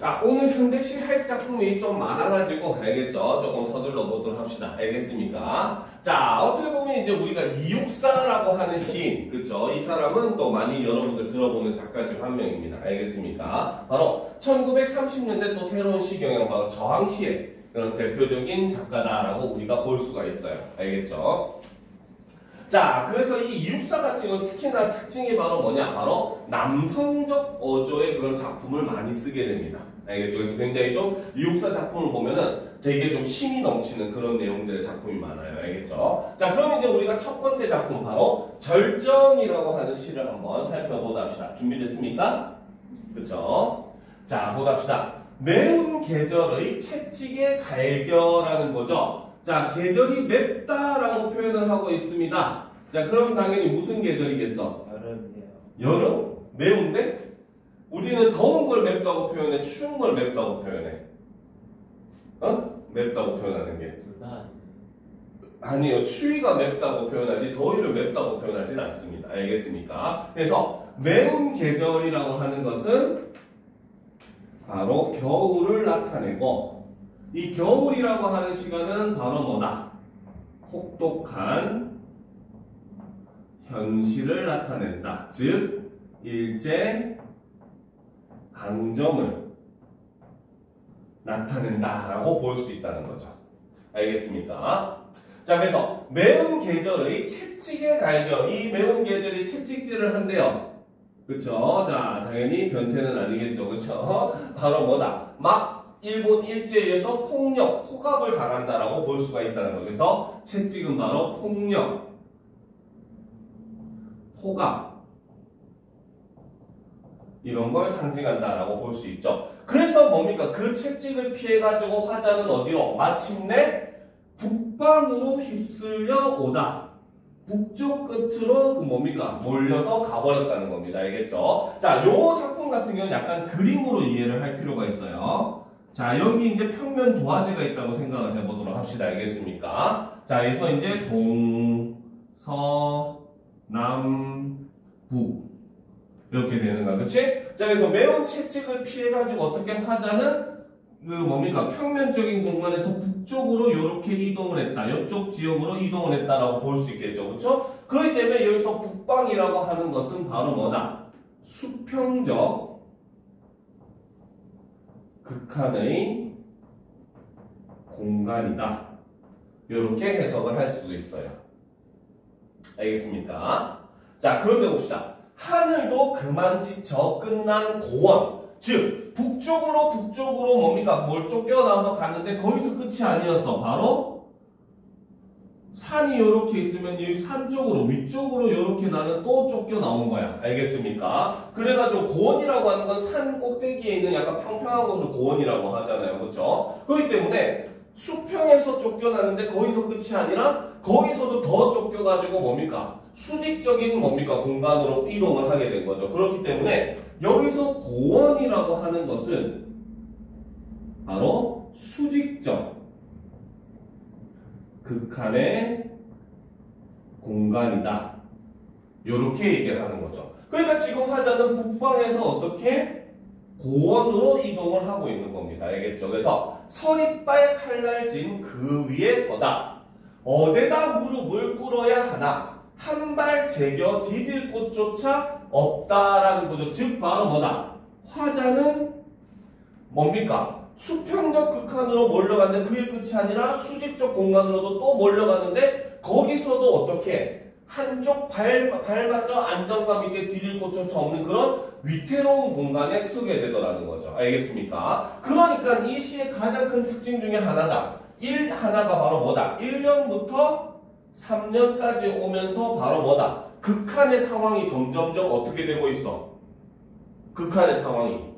자, 오늘 현대시 할 작품이 좀 많아가지고 알겠죠? 조금 서둘러 보도록 합시다. 알겠습니까? 자, 어떻게 보면 이제 우리가 이육사라고 하는 시인, 그쵸? 이 사람은 또 많이 여러분들 들어보는 작가 중 한 명입니다. 알겠습니까? 바로 1930년대 또 새로운 시 경향, 바로 저항시의 그런 대표적인 작가다라고 우리가 볼 수가 있어요. 알겠죠? 자, 그래서 이 이육사 같은 경우는 특히나 특징이 바로 뭐냐? 바로 남성적 어조의 그런 작품을 많이 쓰게 됩니다. 알겠죠? 그래서 굉장히 좀 이육사 작품을 보면은 되게 좀 힘이 넘치는 그런 내용들의 작품이 많아요. 알겠죠? 자, 그럼 이제 우리가 첫 번째 작품 바로 절정이라고 하는 시를 한번 살펴보다 합시다. 준비됐습니까? 그쵸? 자, 보다 합시다. 매운 계절의 채찍에 갈겨라는 거죠. 자, 계절이 맵다라고 표현을 하고 있습니다. 자, 그럼 당연히 무슨 계절이겠어? 여름이요. 여름? 매운데? 우리는 더운 걸 맵다고 표현해? 추운 걸 맵다고 표현해? 어? 맵다고 표현하는 게? 아니요. 추위가 맵다고 표현하지 더위를 맵다고 표현하진 않습니다. 알겠습니까? 그래서 매운 계절이라고 하는 것은 바로 겨울을 나타내고, 이 겨울이라고 하는 시간은 바로 뭐다? 혹독한 현실을 나타낸다. 즉 일제 강점을 나타낸다라고 볼 수 있다는 거죠. 알겠습니까? 자, 그래서 매운 계절의 채찍에 갈겨, 이 매운 계절이 채찍질을 한대요. 그쵸? 자, 당연히 변태는 아니겠죠. 그쵸? 바로 뭐다? 막 일본 일제에 의해서 폭력, 폭압을 당한다라고 볼 수가 있다는 거죠. 그래서 채찍은 바로 폭력, 폭압 이런 걸 상징한다라고 볼 수 있죠. 그래서 뭡니까? 그 채찍을 피해가지고 화자는 어디로? 마침내 북방으로 휩쓸려 오다. 북쪽 끝으로 그 뭡니까? 몰려서 가버렸다는 겁니다. 알겠죠? 자, 요 작품 같은 경우는 약간 그림으로 이해를 할 필요가 있어요. 자, 여기 이제 평면 도화지가 있다고 생각을 해보도록 합시다. 알겠습니까? 자, 그래서 이제 동, 서, 남, 북 이렇게 되는 거야. 그치? 자, 그래서 매운 채찍을 피해가지고 어떻게 화자는 그 뭡니까? 평면적인 공간에서 북쪽으로 이렇게 이동을 했다. 이쪽 지역으로 이동을 했다라고 볼 수 있겠죠. 그쵸? 그렇기 때문에 여기서 북방이라고 하는 것은 바로 뭐다? 수평적 극한의 공간이다. 이렇게 해석을 할 수도 있어요. 알겠습니까? 자, 그런데 봅시다. 하늘도 그만 지쳐 끝난 고원. 즉 북쪽으로 뭡니까? 뭘 쫓겨나서 갔는데 거기서 끝이 아니었어. 바로 산이 이렇게 있으면 여기 산 쪽으로 위쪽으로 이렇게 나는 또 쫓겨나온 거야. 알겠습니까? 그래가지고 고원이라고 하는 건 산 꼭대기에 있는 약간 평평한 곳을 고원이라고 하잖아요. 그렇죠? 그렇기 때문에 수평에서 쫓겨나는데 거기서 끝이 아니라 거기서도 더 쫓겨가지고 뭡니까? 수직적인 뭡니까? 공간으로 이동을 하게 된 거죠. 그렇기 때문에 여기서 고원이라고 하는 것은 바로 수직적 극한의 공간이다. 이렇게 얘기를 하는 거죠. 그러니까 지금 화자는 북방에서 어떻게 고원으로 이동을 하고 있는 겁니다. 알겠죠? 그래서 서리빨 칼날진 그 위에 서다. 어디다 무릎을 꿇어야 하나. 한 발 제겨 디딜 곳조차 없다라는 거죠. 즉 바로 뭐다? 화자는 뭡니까? 수평적 극한으로 몰려갔는데 그게 끝이 아니라 수직적 공간으로도 또 몰려갔는데 거기서도 어떻게 한쪽 발마저 안정감 있게 디딜 곳조차 없는 그런 위태로운 공간에 서게 되더라는 거죠. 알겠습니까? 그러니까 이 시의 가장 큰 특징 중에 하나다. 하나가 바로 뭐다? 1년부터 3년까지 오면서 바로 뭐다? 극한의 상황이 점점점 어떻게 되고 있어? 극한의 상황이.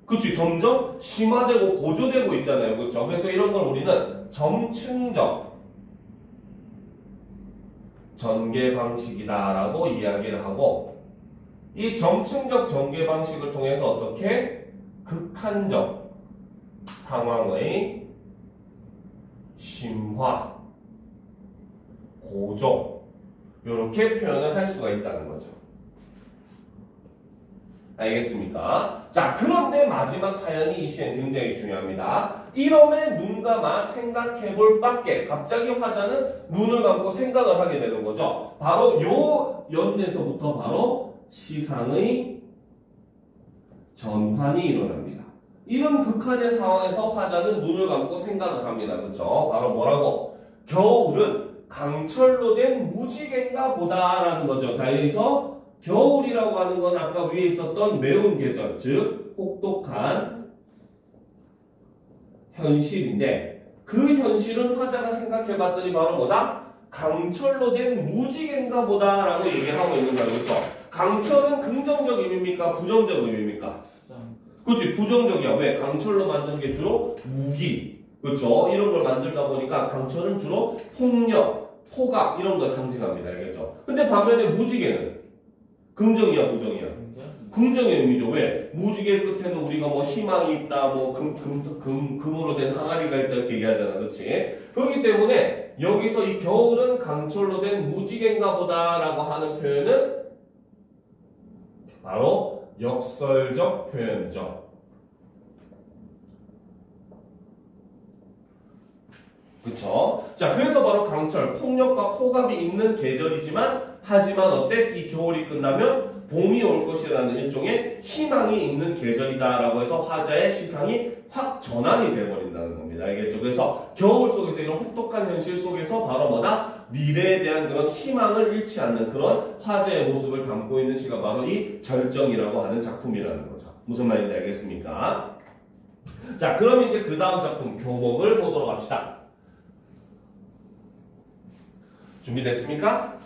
그치, 점점 심화되고 고조되고 있잖아요. 그렇죠? 그래서 이런 걸 우리는 점층적 전개 방식이다라고 이야기를 하고, 이 점층적 전개 방식을 통해서 어떻게 극한적 상황의 심화, 고조 이렇게 표현을 할 수가 있다는 거죠. 알겠습니까? 자, 그런데 마지막 사연이 이 시엔 굉장히 중요합니다. 이러면 눈 감아 생각해볼 밖에 갑자기 화자는 눈을 감고 생각을 하게 되는 거죠. 바로 요 연에서부터 바로 시상의 전환이 일어납니다. 이런 극한의 상황에서 화자는 눈을 감고 생각을 합니다. 그렇죠? 바로 뭐라고? 겨울은 강철로 된 무지개인가 보다라는 거죠. 자, 여기서 겨울이라고 하는 건 아까 위에 있었던 매운 계절, 즉 혹독한 현실인데 그 현실은 화자가 생각해봤더니 바로 뭐다? 강철로 된 무지개인가 보다라고 얘기하고 있는 거예요. 그렇죠? 강철은 긍정적 의미입니까? 부정적 의미입니까? 그렇지, 부정적이야. 왜? 강철로 만드는 게 주로 무기, 그렇죠? 이런 걸 만들다 보니까 강철은 주로 폭력, 포각 이런 걸 상징합니다. 알겠죠? 근데 반면에 무지개는 긍정이야, 부정이야? 긍정의 의미죠. 왜? 무지개 끝에는 우리가 뭐 희망이 있다, 뭐 금으로 된 항아리가 있다 이렇게 얘기하잖아. 그렇지? 그렇기 때문에 여기서 이 겨울은 강철로 된 무지개인가 보다라고 하는 표현은 바로 역설적 표현이죠. 그쵸? 자, 그래서 바로 강철, 폭력과 폭압이 있는 계절이지만 하지만 어때? 이 겨울이 끝나면 봄이 올 것이라는 일종의 희망이 있는 계절이다라고 해서 화자의 시상이 확 전환이 돼버린다는 겁니다. 알겠죠? 그래서 겨울 속에서 이런 혹독한 현실 속에서 바로 뭐다? 미래에 대한 그런 희망을 잃지 않는 그런 화자의 모습을 담고 있는 시가 바로 이 절정이라고 하는 작품이라는 거죠. 무슨 말인지 알겠습니까? 자, 그럼 이제 그 다음 작품 교목을 보도록 합시다. 준비됐습니까?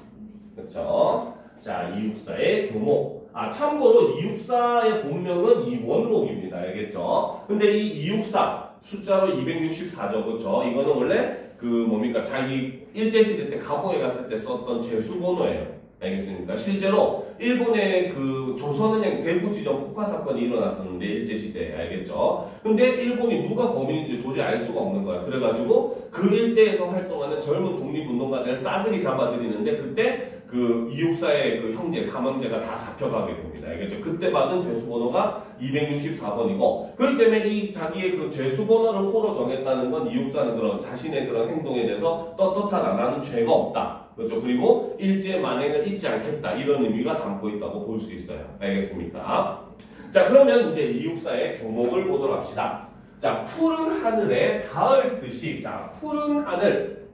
그렇죠? 자, 이육사의 교목. 아, 참고로 이육사의 본명은 이원록입니다. 알겠죠? 근데 이 이육사 숫자로 264죠. 그렇죠? 이거는 원래 그 뭡니까? 자기 일제시대 때 가공에 갔을 때 썼던 제수번호예요. 알겠습니까? 실제로 일본의 그 조선은행 대구지점 폭파 사건이 일어났었는데 일제시대에 알겠죠? 근데 일본이 누가 범인인지 도저히 알 수가 없는 거야. 그래가지고 그 일대에서 활동하는 젊은 독립운동가들 싸그리 잡아들이는데 그때 그 이육사의 그 형제, 삼형제가 다 잡혀가게 됩니다. 알겠죠? 그때 받은 죄수번호가 264번이고 그렇기 때문에 이 자기의 그 죄수번호를 호로 정했다는 건 이육사는 그런 자신의 그런 행동에 대해서 떳떳하다. 나는 죄가 없다. 그렇죠? 그리고 일제 만행을 잊지 않겠다. 이런 의미가 담고 있다고 볼 수 있어요. 알겠습니까? 자, 그러면 이제 이육사의 교목을 보도록 합시다. 자, 푸른 하늘에 닿을 듯이. 자, 푸른 하늘.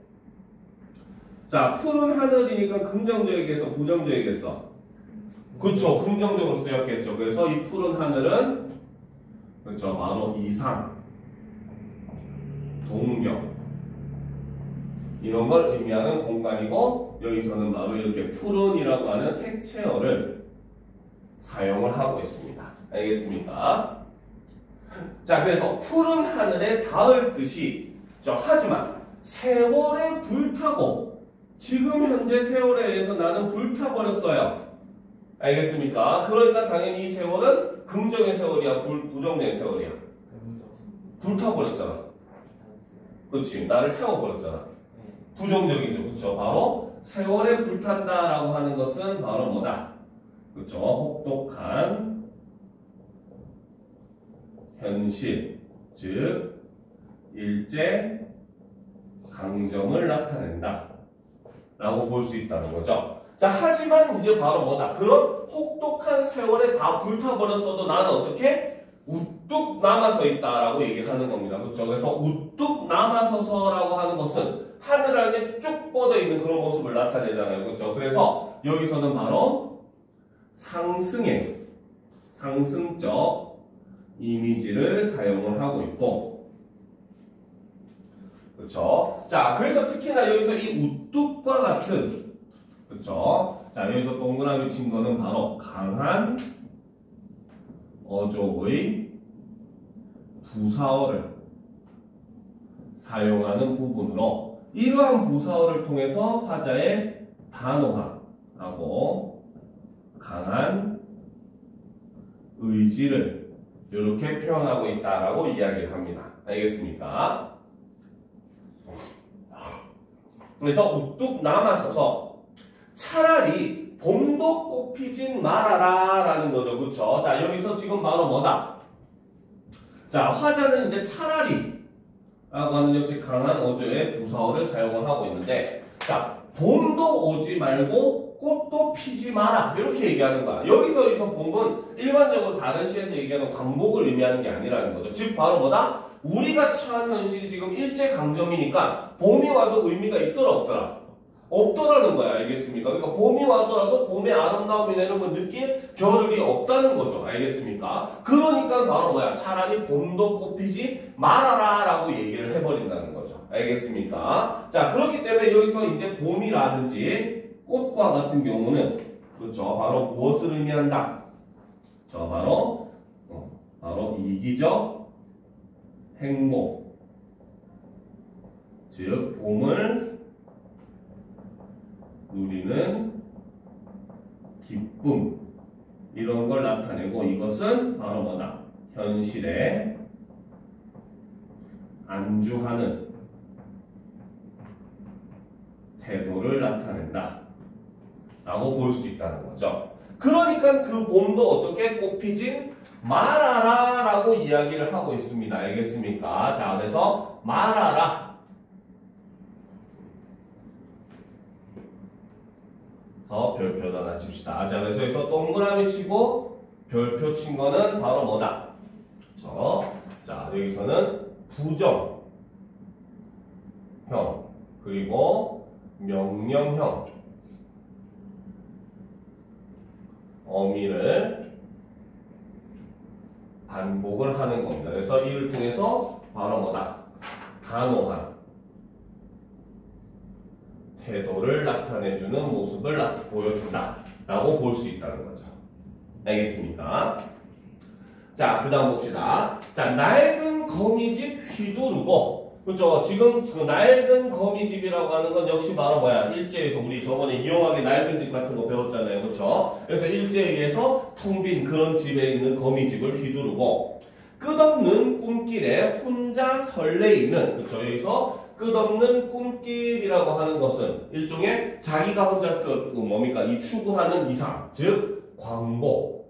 자, 푸른 하늘이니까 긍정적이겠어, 부정적이겠어? 그렇죠. 긍정적으로 쓰였겠죠. 그래서 이 푸른 하늘은 그렇죠. 바로 이상, 동경 이런 걸 의미하는 공간이고 여기서는 바로 이렇게 푸른이라고 하는 색채어를 사용을 하고 있습니다. 알겠습니까? 자, 그래서 푸른 하늘에 닿을 듯이 하지만 세월에 불타고 지금 현재 세월에 의해서 나는 불타버렸어요. 알겠습니까? 그러니까 당연히 이 세월은 긍정의 세월이야, 부정의 세월이야. 불타버렸잖아. 그렇지, 나를 태워버렸잖아. 부정적이죠. 그렇죠? 바로 세월에 불탄다라고 하는 것은 바로 뭐다? 그렇죠? 혹독한 현실, 즉 일제 강점을 나타낸다 라고 볼 수 있다는 거죠. 자, 하지만 이제 바로 뭐다? 그런 혹독한 세월에 다 불타버렸어도 나는 어떻게? 우뚝 남아서 있다라고 얘기를 하는 겁니다. 그렇죠? 그래서 우뚝 남아서서라고 하는 것은 하늘 안에 쭉 뻗어 있는 그런 모습을 나타내잖아요. 그렇죠? 그래서 여기서는 바로 상승의 상승적 이미지를 사용을 하고 있고, 그렇죠? 자, 그래서 특히나 여기서 이 우뚝과 같은, 그렇죠? 자, 여기서 동그라미 친 거는 바로 강한 어조의 부사어를 사용하는 부분으로 이러한 부사어를 통해서 화자의 단호하고 강한 의지를 이렇게 표현하고 있다라고 이야기를 합니다. 알겠습니까? 그래서 우뚝 남아서서 차라리 봄도 꽃피진 말아라 라는 거죠. 그쵸? 자, 여기서 지금 바로 뭐다? 자, 화자는 이제 차라리 라고 하는 역시 강한 어조의 부사어를 사용을 하고 있는데, 자, 봄도 오지 말고 꽃도 피지 마라 이렇게 얘기하는 거야. 여기서 봄은 일반적으로 다른 시에서 얘기하는 광복을 의미하는 게 아니라는 거죠. 즉 바로 뭐다? 우리가 처한 현실이 지금 일제강점이니까 봄이 와도 의미가 있더라 없더라? 없더라는 거야. 알겠습니까? 그러니까 봄이 와더라도 봄의 아름다움이 내는 건 느낄 겨를이 없다는 거죠. 알겠습니까? 그러니까 바로 뭐야? 차라리 봄도 꽃피지 말아라 라고 얘기를 해버린다는 거죠. 알겠습니까? 자, 그렇기 때문에 여기서 이제 봄이라든지 꽃과 같은 경우는 그렇죠. 바로 무엇을 의미한다? 바로 이기적 행복. 즉 봄을 누리는 기쁨 이런 걸 나타내고 이것은 바로 뭐다? 현실에 안주하는 태도를 나타낸다 라고 볼 수 있다는 거죠. 그러니까 그 봄도 어떻게 꽃피진 말아라 라고 이야기를 하고 있습니다. 알겠습니까? 자, 그래서 말아라 별표도 하나 칩시다. 자, 그래서 여기서 동그라미 치고 별표 친 거는 바로 뭐다? 자, 여기서는 부정형 그리고 명령형 어미를 반복을 하는 겁니다. 그래서 이를 통해서 바로 뭐다? 단호한 태도를 나타내주는 모습을 보여준다 라고 볼 수 있다는 거죠. 알겠습니까? 자, 그 다음 봅시다. 자, 낡은 거미집 휘두르고, 그렇죠? 지금 그 낡은 거미집이라고 하는 건 역시 바로 뭐야? 일제에서 우리 저번에 이용하게 낡은 집 같은 거 배웠잖아요. 그렇죠? 그래서 일제에 의해서 텅 빈 그런 집에 있는 거미집을 휘두르고 끝없는 꿈길에 혼자 설레이는, 그렇죠? 여기서 끝없는 꿈길이라고 하는 것은 일종의 자기가 혼자 뭡니까? 이 추구하는 이상, 즉 광복.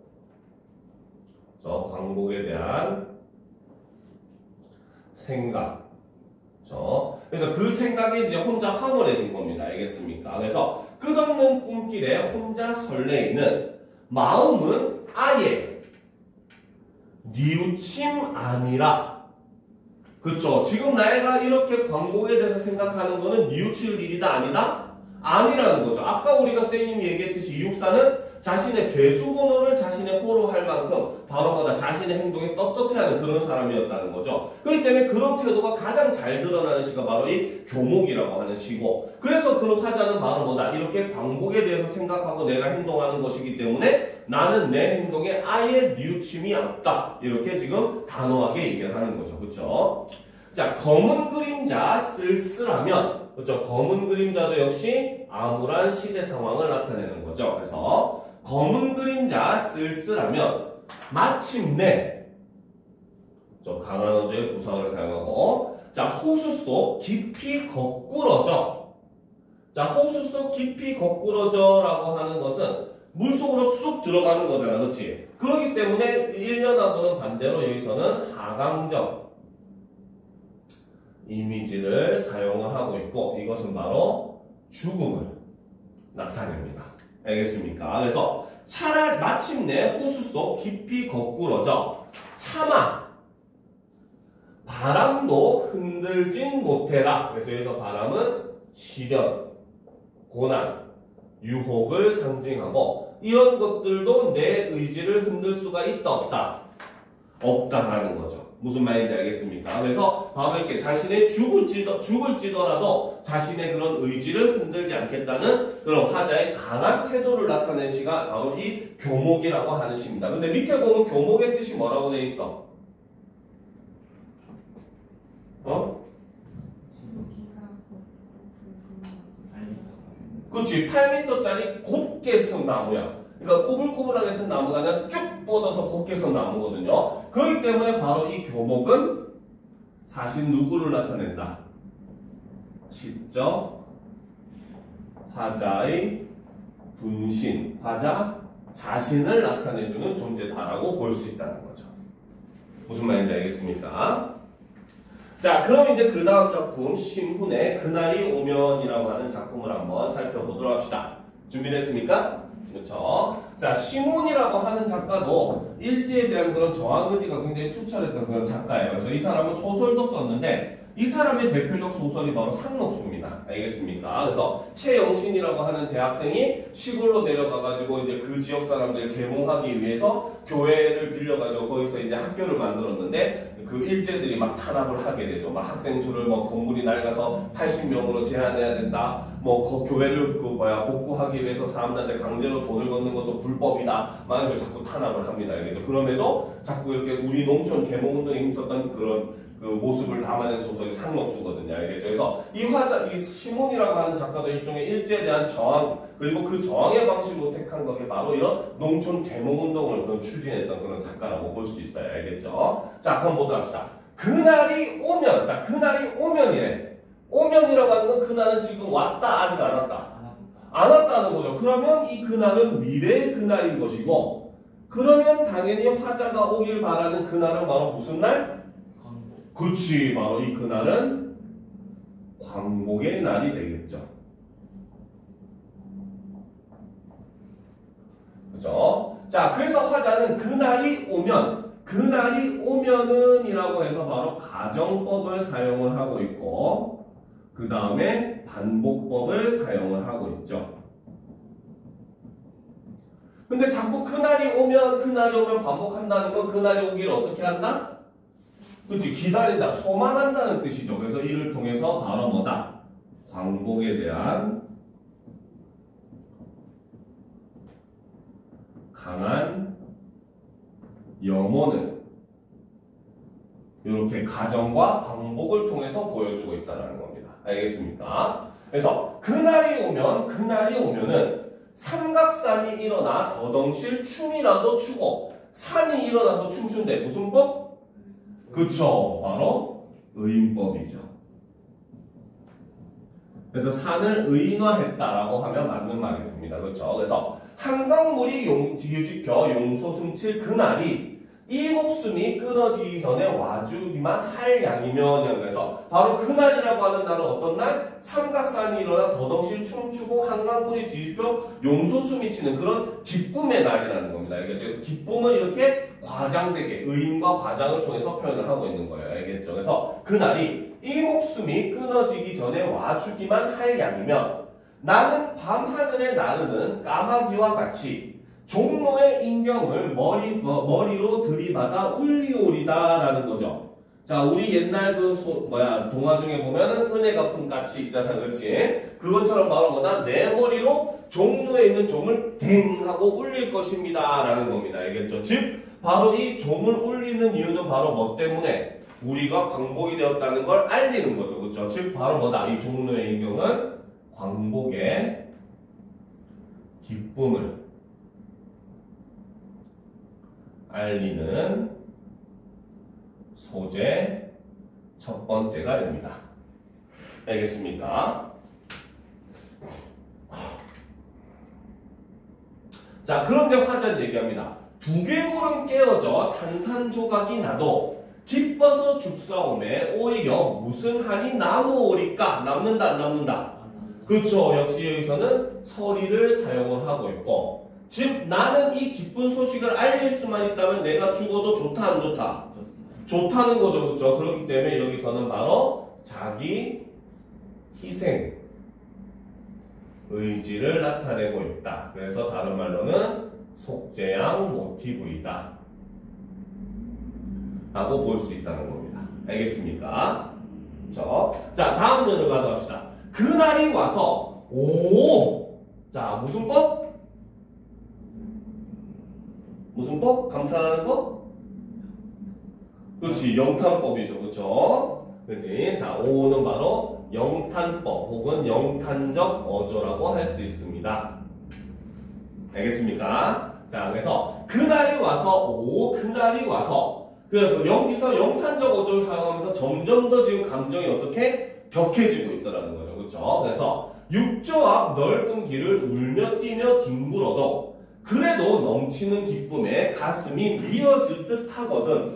광복에 대한 생각. 그래서 그 생각이 이제 혼자 황홀해진 겁니다. 알겠습니까? 그래서 끝없는 꿈길에 혼자 설레이는 마음은 아예 뉘우침 아니라. 그쵸? 지금 내가 이렇게 광복에 대해서 생각하는 거는 뉘우칠 일이다 아니다? 아니라는 거죠. 아까 우리가 쌤님이 얘기했듯이 이육사는 자신의 죄수번호를 자신의 호로 할 만큼 바로 뭐다? 자신의 행동에 떳떳해하는 그런 사람이었다는 거죠. 그렇기 때문에 그런 태도가 가장 잘 드러나는 시가 바로 이 교목이라고 하는 시고, 그래서 그런 화자는 바로 뭐다? 이렇게 광복에 대해서 생각하고 내가 행동하는 것이기 때문에 나는 내 행동에 아예 뉘우침이 없다. 이렇게 지금 단호하게 얘기를 하는 거죠. 그렇죠? 자, 검은 그림자 쓸쓸하면, 그렇죠? 검은 그림자도 역시 암울한 시대 상황을 나타내는 거죠. 그래서 검은 그림자 쓸쓸하면 마침내 강한 어조의 부사어를 사용하고, 자, 호수 속 깊이 거꾸러져. 자, 호수 속 깊이 거꾸러져라고 하는 것은 물속으로 쑥 들어가는 거잖아. 그렇지? 그렇기 때문에 1년하고는 반대로 여기서는 하강적 이미지를 사용을 하고 있고, 이것은 바로 죽음을 나타냅니다. 알겠습니까? 그래서 차라리 마침내 호수 속 깊이 거꾸러져 차마 바람도 흔들진 못해라. 그래서 여기서 바람은 시련, 고난, 유혹을 상징하고 이런 것들도 내 의지를 흔들 수가 있다 없다? 없다라는 거죠. 무슨 말인지 알겠습니까? 그래서 바로 이렇게 자신의 죽을지더라도 자신의 그런 의지를 흔들지 않겠다는 그런 화자의 강한 태도를 나타낸 시가 바로 이 교목이라고 하는 시입니다. 근데 밑에 보면 교목의 뜻이 뭐라고 되어 있어? 그렇지. 8m짜리 곱게 쓴 나무야. 그러니까 꾸불꾸불하게 쓴 나무가 아니라 쭉 뻗어서 곱게 쓴 나무거든요. 그렇기 때문에 바로 이 교목은 사실 누구를 나타낸다? 시적 화자의 분신, 화자 자신을 나타내주는 존재다라고 볼 수 있다는 거죠. 무슨 말인지 알겠습니까? 자, 그럼 이제 그 다음 작품 심훈의 그날이 오면이라고 하는 작품을 한번 살펴보도록 합시다. 준비됐습니까? 그렇죠. 자, 심훈이라고 하는 작가도 일제에 대한 그런 저항 의지가 굉장히 투철했던 그런 작가예요. 그래서 이 사람은 소설도 썼는데 이 사람의 대표적 소설이 바로 상록수입니다. 알겠습니까? 그래서 최영신이라고 하는 대학생이 시골로 내려가가지고 이제 그 지역 사람들을 계몽하기 위해서 교회를 빌려가지고 거기서 이제 학교를 만들었는데 그 일제들이 막 탄압을 하게 되죠. 막 학생 수를 뭐 건물이 낡아서 80명으로 제한해야 된다. 뭐 교회를 복구하기 위해서 사람들한테 강제로 돈을 걷는 것도 불법이다. 막 이런 자꾸 탄압을 합니다. 알겠죠? 그럼에도 자꾸 이렇게 우리 농촌 계몽운동에 힘썼던 그런 그 모습을 담아낸 소설이 상록수거든요. 알겠죠? 그래서 이 심훈이라고 하는 작가도 일종의 일제에 대한 저항, 그리고 그 저항의 방식으로 택한 것이 바로 이런 농촌 계몽운동을 그런 추진했던 그런 작가라고 볼 수 있어요. 알겠죠? 자, 그럼 보도록 합시다. 그날이 오면, 자, 그날이 오면이래. 오면이라고 하는 건 그날은 지금 왔다, 아직 안 왔다. 안 왔다는 거죠. 그러면 이 그날은 미래의 그날인 것이고, 그러면 당연히 화자가 오길 바라는 그날은 바로 무슨 날? 그치, 바로 이 그날은 광복의 날이 되겠죠. 그죠? 자, 그래서 화자는 그날이 오면은 이라고 해서 바로 가정법을 사용을 하고 있고, 그 다음에 반복법을 사용을 하고 있죠. 근데 자꾸 그날이 오면 반복한다는 건 그날이 오기를 어떻게 한다? 그치, 기다린다, 소망한다는 뜻이죠. 그래서 이를 통해서 바로 뭐다? 광복에 대한 강한 염원을 이렇게 가정과 반복을 통해서 보여주고 있다는 겁니다. 알겠습니까? 그래서 그날이 오면은 삼각산이 일어나 더덩실 춤이라도 추고 산이 일어나서 춤춘대. 무슨 법? 그쵸, 바로 의인법이죠. 그래서 산을 의인화했다라고 하면 맞는 말이 됩니다. 그렇죠? 그래서 한강물이 뒤집혀 용소숨칠 그날이 이 목숨이 끊어지기 전에 와주기만 할 양이면, 그래서 바로 그날이라고 하는 날은 어떤 날? 삼각산이 일어나 더덩실 춤추고 한강물이 뒤집혀 용소숨이 치는 그런 기쁨의 날이라는 겁니다. 알겠죠? 그래서 기쁨을 이렇게 과장되게 의인과 과장을 통해서 표현을 하고 있는 거예요. 알겠죠? 그래서 그날이 이 목숨이 끊어지기 전에 와주기만 할 양이면 나는 밤하늘에 나르는 까마귀와 같이 종로의 인경을 머리로 들이받아 울리오리다라는 거죠. 자, 우리 옛날 동화 중에 보면은 은혜 갚은 까치 있잖아, 그렇지? 그것처럼 바로 뭐다? 내 머리로 종로에 있는 종을 댕 하고 울릴 것입니다라는 겁니다. 알겠죠? 즉, 바로 이 종을 울리는 이유는 바로 뭐 때문에? 우리가 광복이 되었다는 걸 알리는 거죠, 그렇죠? 즉, 바로 뭐다? 이 종로의 인경은 광복의 기쁨을 알리는 소재 첫 번째가 됩니다. 알겠습니까? 자, 그런데 화자는 얘기합니다. 두개골은 깨어져 산산조각이 나도 기뻐서 죽사오매 오히려 무슨 한이 남으오리까? 남는다, 안 남는다? 그렇죠. 역시 여기서는 서리를 사용을 하고 있고, 즉 나는 이 기쁜 소식을 알릴 수만 있다면 내가 죽어도 좋다, 안 좋다? 좋다는 거죠. 그렇죠? 그렇기 때문에 여기서는 바로 자기 희생 의지를 나타내고 있다. 그래서 다른 말로는 속죄양 모티브이다 라고 볼 수 있다는 겁니다. 알겠습니까? 그렇죠? 자, 다음 면을 가져갑시다. 그날이 와서 자, 무슨 법? 무슨 법? 감탄하는 법? 그렇지, 영탄법이죠. 그렇죠? 그렇지? 자, 5는 바로 영탄법 혹은 영탄적 어조라고 할 수 있습니다. 알겠습니까? 자, 그래서 그날이 와서 그날이 와서, 그래서 여기서 영탄적 어조를 사용하면서 점점 더 지금 감정이 어떻게 격해지고 있더라는 거죠. 그렇죠? 그래서 육조 앞 넓은 길을 울며 뛰며 뒹굴어도 그래도 넘치는 기쁨에 가슴이 미어질 듯 하거든.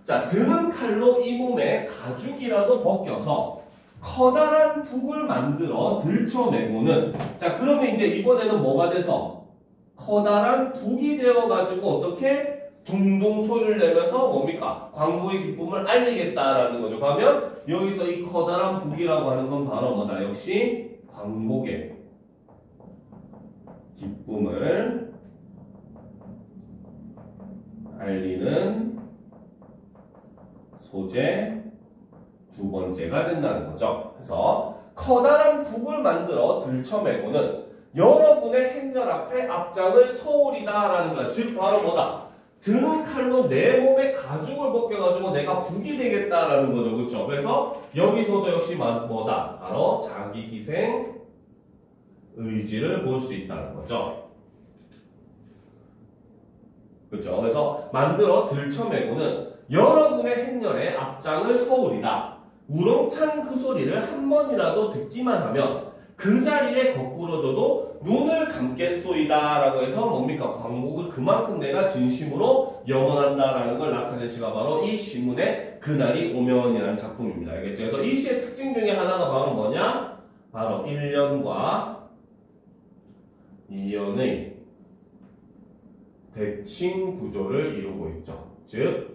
자, 드는 칼로 이 몸에 가죽이라도 벗겨서 커다란 북을 만들어 들쳐내고는, 자, 그러면 이제 이번에는 뭐가 돼서 커다란 북이 되어가지고 어떻게 둥둥 소리를 내면서 뭡니까? 광복의 기쁨을 알리겠다라는 거죠. 그러면 여기서 이 커다란 북이라고 하는 건 바로 뭐다? 역시 광복의 기쁨을 알리는 소재 두 번째가 된다는 거죠. 그래서 커다란 북을 만들어 들쳐매고는 여러분의 행렬 앞에 앞장을 서오리다라는 거야. 즉 바로 뭐다? 드는 칼로 내 몸에 가죽을 벗겨가지고 내가 북이 되겠다라는 거죠. 그렇죠? 그래서 여기서도 역시 뭐다? 바로 자기 희생 의지를 볼 수 있다는 거죠. 그렇죠? 그래서 만들어 들쳐매고는 여러분의 행렬에 앞장을 서오리다. 우렁찬 그 소리를 한 번이라도 듣기만 하면 그 자리에 거꾸로져도 눈을 감겠소이다 라고 해서 뭡니까? 광복을 그만큼 내가 진심으로 염원한다라는 걸 나타낸 시가 바로 이 시문의 그날이 오면이라는 작품입니다. 알겠죠? 그래서 이 시의 특징 중에 하나가 바로 뭐냐? 바로 1년과 2년의 대칭 구조를 이루고 있죠. 즉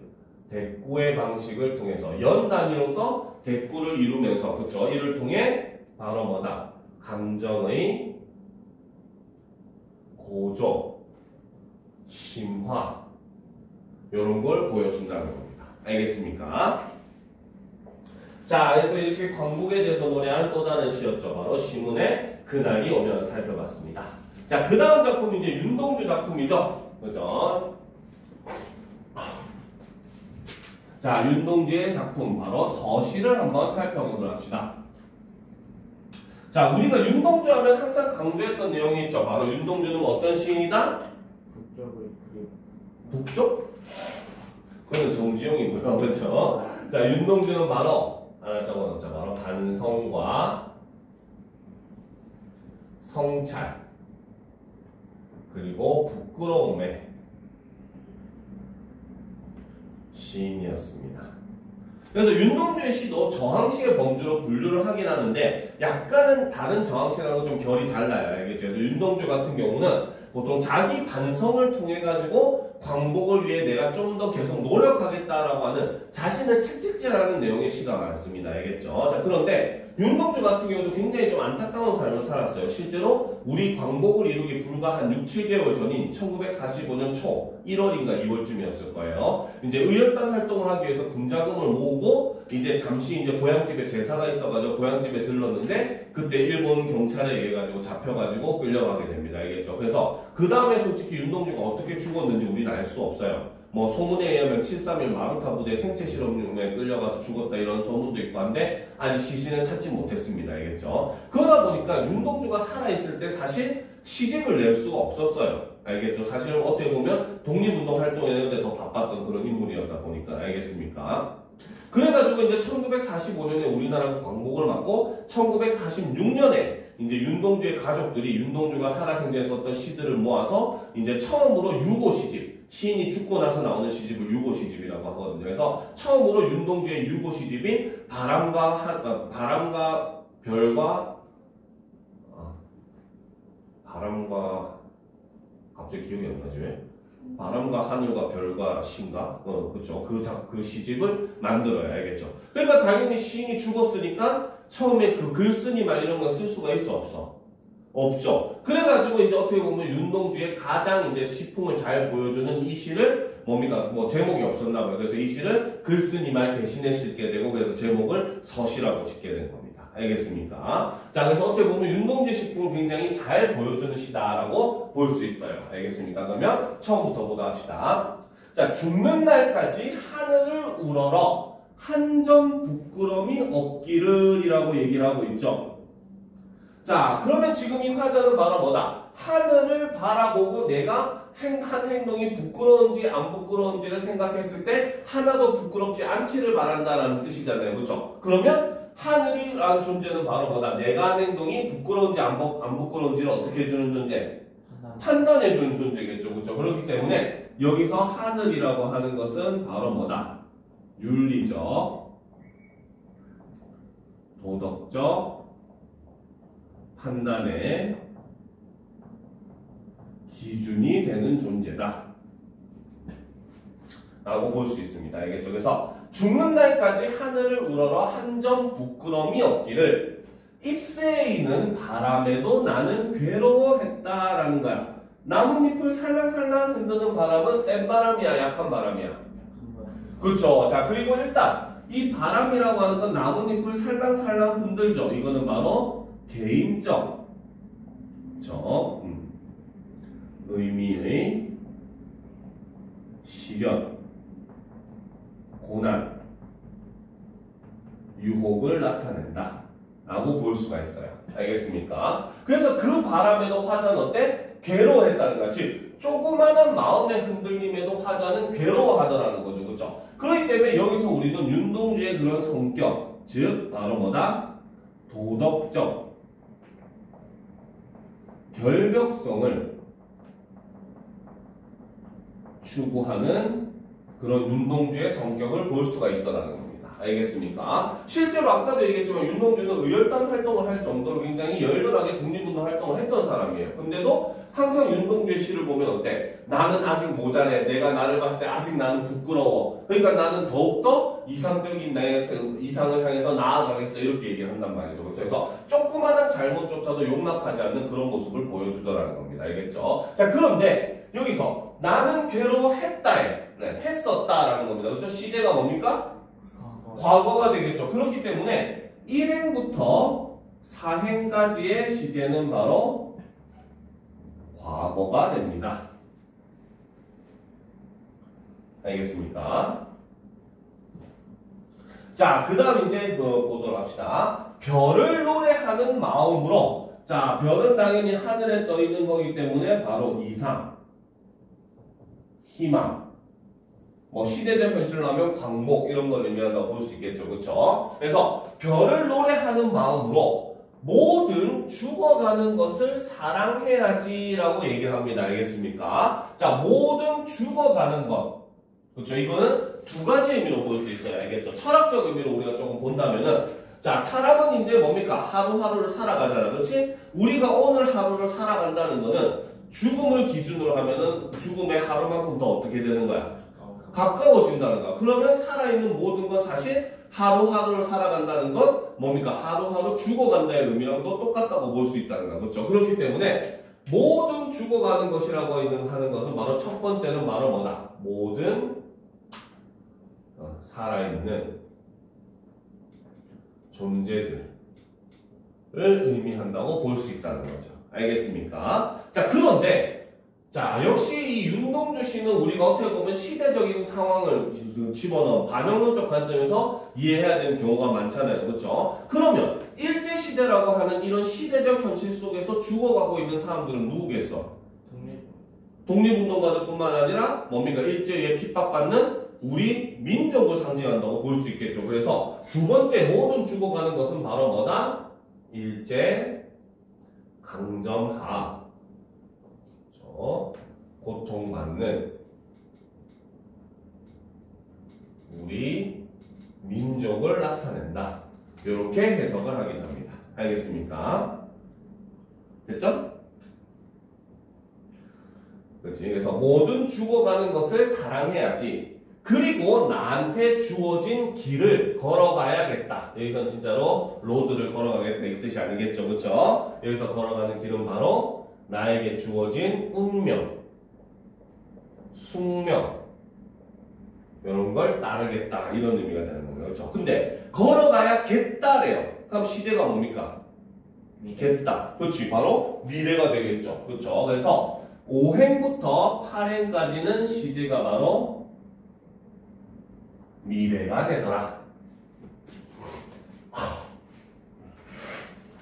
대꾸의 방식을 통해서 연 단위로서 대꾸를 이루면서, 그렇죠? 이를 통해 바로 뭐다? 감정의 고조, 심화 이런 걸 보여준다는 겁니다. 알겠습니까? 자, 그래서 이렇게 광복에 대해서 노래한 또 다른 시였죠. 바로 시문의 그날이 오면 살펴봤습니다. 자, 그 다음 작품이 이제 윤동주 작품이죠. 그죠? 자, 윤동주의 작품 바로 서시를 한번 살펴보도록 합시다. 자, 우리가 윤동주 하면 항상 강조했던 내용이 있죠. 바로 윤동주는 어떤 시인이다? 북쪽? 그거는 정지용이고요. 그렇죠? 자, 윤동주는 바로 바로 반성과 성찰 그리고 부끄러움의 시인이었습니다. 그래서 윤동주의 시도 저항시의 범주로 분류를 하긴 하는데 약간은 다른 저항시랑은 좀 결이 달라요. 알겠죠? 그래서 윤동주 같은 경우는 보통 자기 반성을 통해 가지고 광복을 위해 내가 좀 더 계속 노력하겠다라고 하는 자신을 채찍질하는 내용의 시가 많습니다. 알겠죠? 자, 그런데 윤동주 같은 경우도 굉장히 좀 안타까운 삶을 살았어요. 실제로 우리 광복을 이루기 불과 한 6, 7개월 전인 1945년 초 1월인가 2월쯤이었을 거예요. 이제 의열단 활동을 하기 위해서 군자금을 모으고 이제 잠시 이제 고향집에 제사가 있어가지고 고향집에 들렀는데 그때 일본 경찰에 의해 가지고 잡혀가지고 끌려가게 됩니다. 알겠죠? 그래서 그 다음에 솔직히 윤동주가 어떻게 죽었는지 우리는 알 수 없어요. 뭐 소문에 의하면 7.3.1 마루타 부대 생체 실험용에 끌려가서 죽었다 이런 소문도 있고 한데 아직 시신은 찾지 못했습니다. 알겠죠? 그러다 보니까 윤동주가 살아있을 때 사실 시집을 낼 수가 없었어요. 알겠죠? 사실은 어떻게 보면 독립운동 활동했는데 더 바빴던 그런 인물이었다 보니까. 알겠습니까? 그래가지고 이제 1945년에 우리나라가 광복을 맞고 1946년에 이제 윤동주의 가족들이 윤동주가 살아생전에 썼던 시들을 모아서 이제 처음으로 유고 시집, 시인이 죽고 나서 나오는 시집을 유고 시집이라고 하거든요. 그래서 처음으로 윤동주의 유고 시집이 바람과 별과 갑자기 기억이 안 나지 왜? 바람과 하늘과 별과 신가? 그쵸. 그 시집을 만들어야 알겠죠. 그러니까 당연히 시인이 죽었으니까 처음에 그 글쓰니 말 이런 거 쓸 수가 있어, 없어? 없죠. 그래가지고 이제 어떻게 보면 윤동주의 가장 이제 시풍을 잘 보여주는 이 시를 뭡니까? 뭐 제목이 없었나 봐요. 그래서 이 시를 글쓰니 말 대신에 싣게 되고 그래서 제목을 서시라고 짓게 된 겁니다. 알겠습니까? 자, 그래서 어떻게 보면 윤동주 시풍을 굉장히 잘 보여주는 시다라고 볼 수 있어요. 알겠습니까? 그러면 처음부터 보도록 합시다. 자, 죽는 날까지 하늘을 우러러 한 점 부끄럼이 없기를 이라고 얘기를 하고 있죠. 자, 그러면 지금 이 화자는 바로 뭐다? 하늘을 바라보고 내가 한 행동이 부끄러운지 안 부끄러운지를 생각했을 때 하나도 부끄럽지 않기를 바란다라는 뜻이잖아요. 그렇죠? 그러면 하늘이라는 존재는 바로 뭐다? 내가 하는 행동이 부끄러운지 안 부끄러운지를 어떻게 해주는 존재? 판단해주는 존재겠죠. 그렇죠? 그렇기 때문에 여기서 하늘이라고 하는 것은 바로 뭐다? 윤리적, 도덕적 판단의 기준이 되는 존재다 라고 볼 수 있습니다. 알겠죠? 그래서 죽는 날까지 하늘을 우러러 한 점 부끄러움이 없기를 잎새에 있는 바람에도 나는 괴로워했다라는 거야. 나뭇잎을 살랑살랑 흔드는 바람은 센 바람이야, 약한 바람이야? 그쵸. 자, 그리고 일단 이 바람이라고 하는 건 나뭇잎을 살랑살랑 흔들죠. 이거는 바로 개인적 의미의 시련, 고난, 유혹을 나타낸다 라고 볼 수가 있어요. 알겠습니까? 그래서 그 바람에도 화자는 어때? 괴로워했다는 거야. 즉 조그마한 마음의 흔들림에도 화자는 괴로워하더라는 거죠. 그렇죠? 그렇기 때문에 여기서 우리는 윤동주의 그런 성격, 즉 바로 뭐다? 도덕적 결벽성을 추구하는 그런 윤동주의 성격을 볼 수가 있다는 겁니다. 알겠습니까? 실제로 아까도 얘기했지만 윤동주는 의열단 활동을 할 정도로 굉장히 열렬하게 독립운동 활동을 했던 사람이에요. 근데도 항상 윤동주의 시를 보면 어때? 나는 아직 모자래. 내가 나를 봤을 때 아직 나는 부끄러워. 그러니까 나는 더욱더 이상적인 내 이상을 향해서 나아가겠어. 이렇게 얘기를 한단 말이죠. 그래서 조그마한 잘못조차도 용납하지 않는 그런 모습을 보여주더라는 겁니다. 알겠죠? 자, 그런데 여기서 나는 괴로워했다에 했었다라는 겁니다. 그렇죠? 시제가 뭡니까? 과거가 되겠죠. 그렇기 때문에 1행부터 4행까지의 시제는 바로 과거가 됩니다. 알겠습니까? 자, 그 다음 이제 보도록 합시다. 별을 노래하는 마음으로. 자, 별은 당연히 하늘에 떠 있는 거기 때문에 바로 이상, 희망, 뭐 시대적 현실로 하면 광복 이런 걸 의미한다고 볼 수 있겠죠. 그렇죠? 그래서 별을 노래하는 마음으로 모든 죽어가는 것을 사랑해야지라고 얘기를 합니다. 알겠습니까? 자, 모든 죽어가는 것. 그렇죠? 이거는 두 가지 의미로 볼 수 있어요. 알겠죠? 철학적 의미로 우리가 조금 본다면은, 자, 사람은 이제 뭡니까? 하루하루를 살아가잖아. 그렇지? 우리가 오늘 하루를 살아간다는 거는 죽음을 기준으로 하면은 죽음의 하루만큼 더 어떻게 되는 거야? 가까워진다는 거야. 그러면 살아있는 모든 건 사실 하루하루를 살아간다는 건 뭡니까? 하루하루 죽어간다의 의미랑도 똑같다고 볼 수 있다는 거야. 그렇죠? 그렇기 때문에 모든 죽어가는 것이라고 하는 것은 바로 첫 번째는 바로 뭐다? 모든 살아있는 존재들을 의미한다고 볼 수 있다는 거죠. 알겠습니까? 자, 그런데 자, 역시 이 윤동주 씨는 우리가 어떻게 보면 시대적인 상황을 집어넣은 반영론적 관점에서 이해해야 되는 경우가 많잖아요. 그렇죠? 그러면 일제시대라고 하는 이런 시대적 현실 속에서 죽어가고 있는 사람들은 누구겠어? 독립운동가들 뿐만 아니라 뭡니까? 일제에 핍박받는 우리 민족을 상징한다고 볼 수 있겠죠. 그래서 두 번째 모든 죽어가는 것은 바로 뭐다? 일제 강점하. 고통받는 우리 민족을 나타낸다. 이렇게 해석을 하게 됩니다. 알겠습니까? 됐죠? 그렇지. 그래서 모든 죽어가는 것을 사랑해야지. 그리고 나한테 주어진 길을 걸어가야겠다. 여기서는 진짜로 로드를 걸어가겠다 이 뜻이 아니겠죠. 그렇죠? 여기서 걸어가는 길은 바로 나에게 주어진 운명, 숙명 이런 걸 따르겠다 이런 의미가 되는 거예요. 그렇죠? 근데 걸어가야겠다래요. 그럼 시제가 뭡니까? 겠다. 그렇지. 바로 미래가 되겠죠. 그렇죠? 그래서 5행부터 8행까지는 시제가 바로 미래가 되더라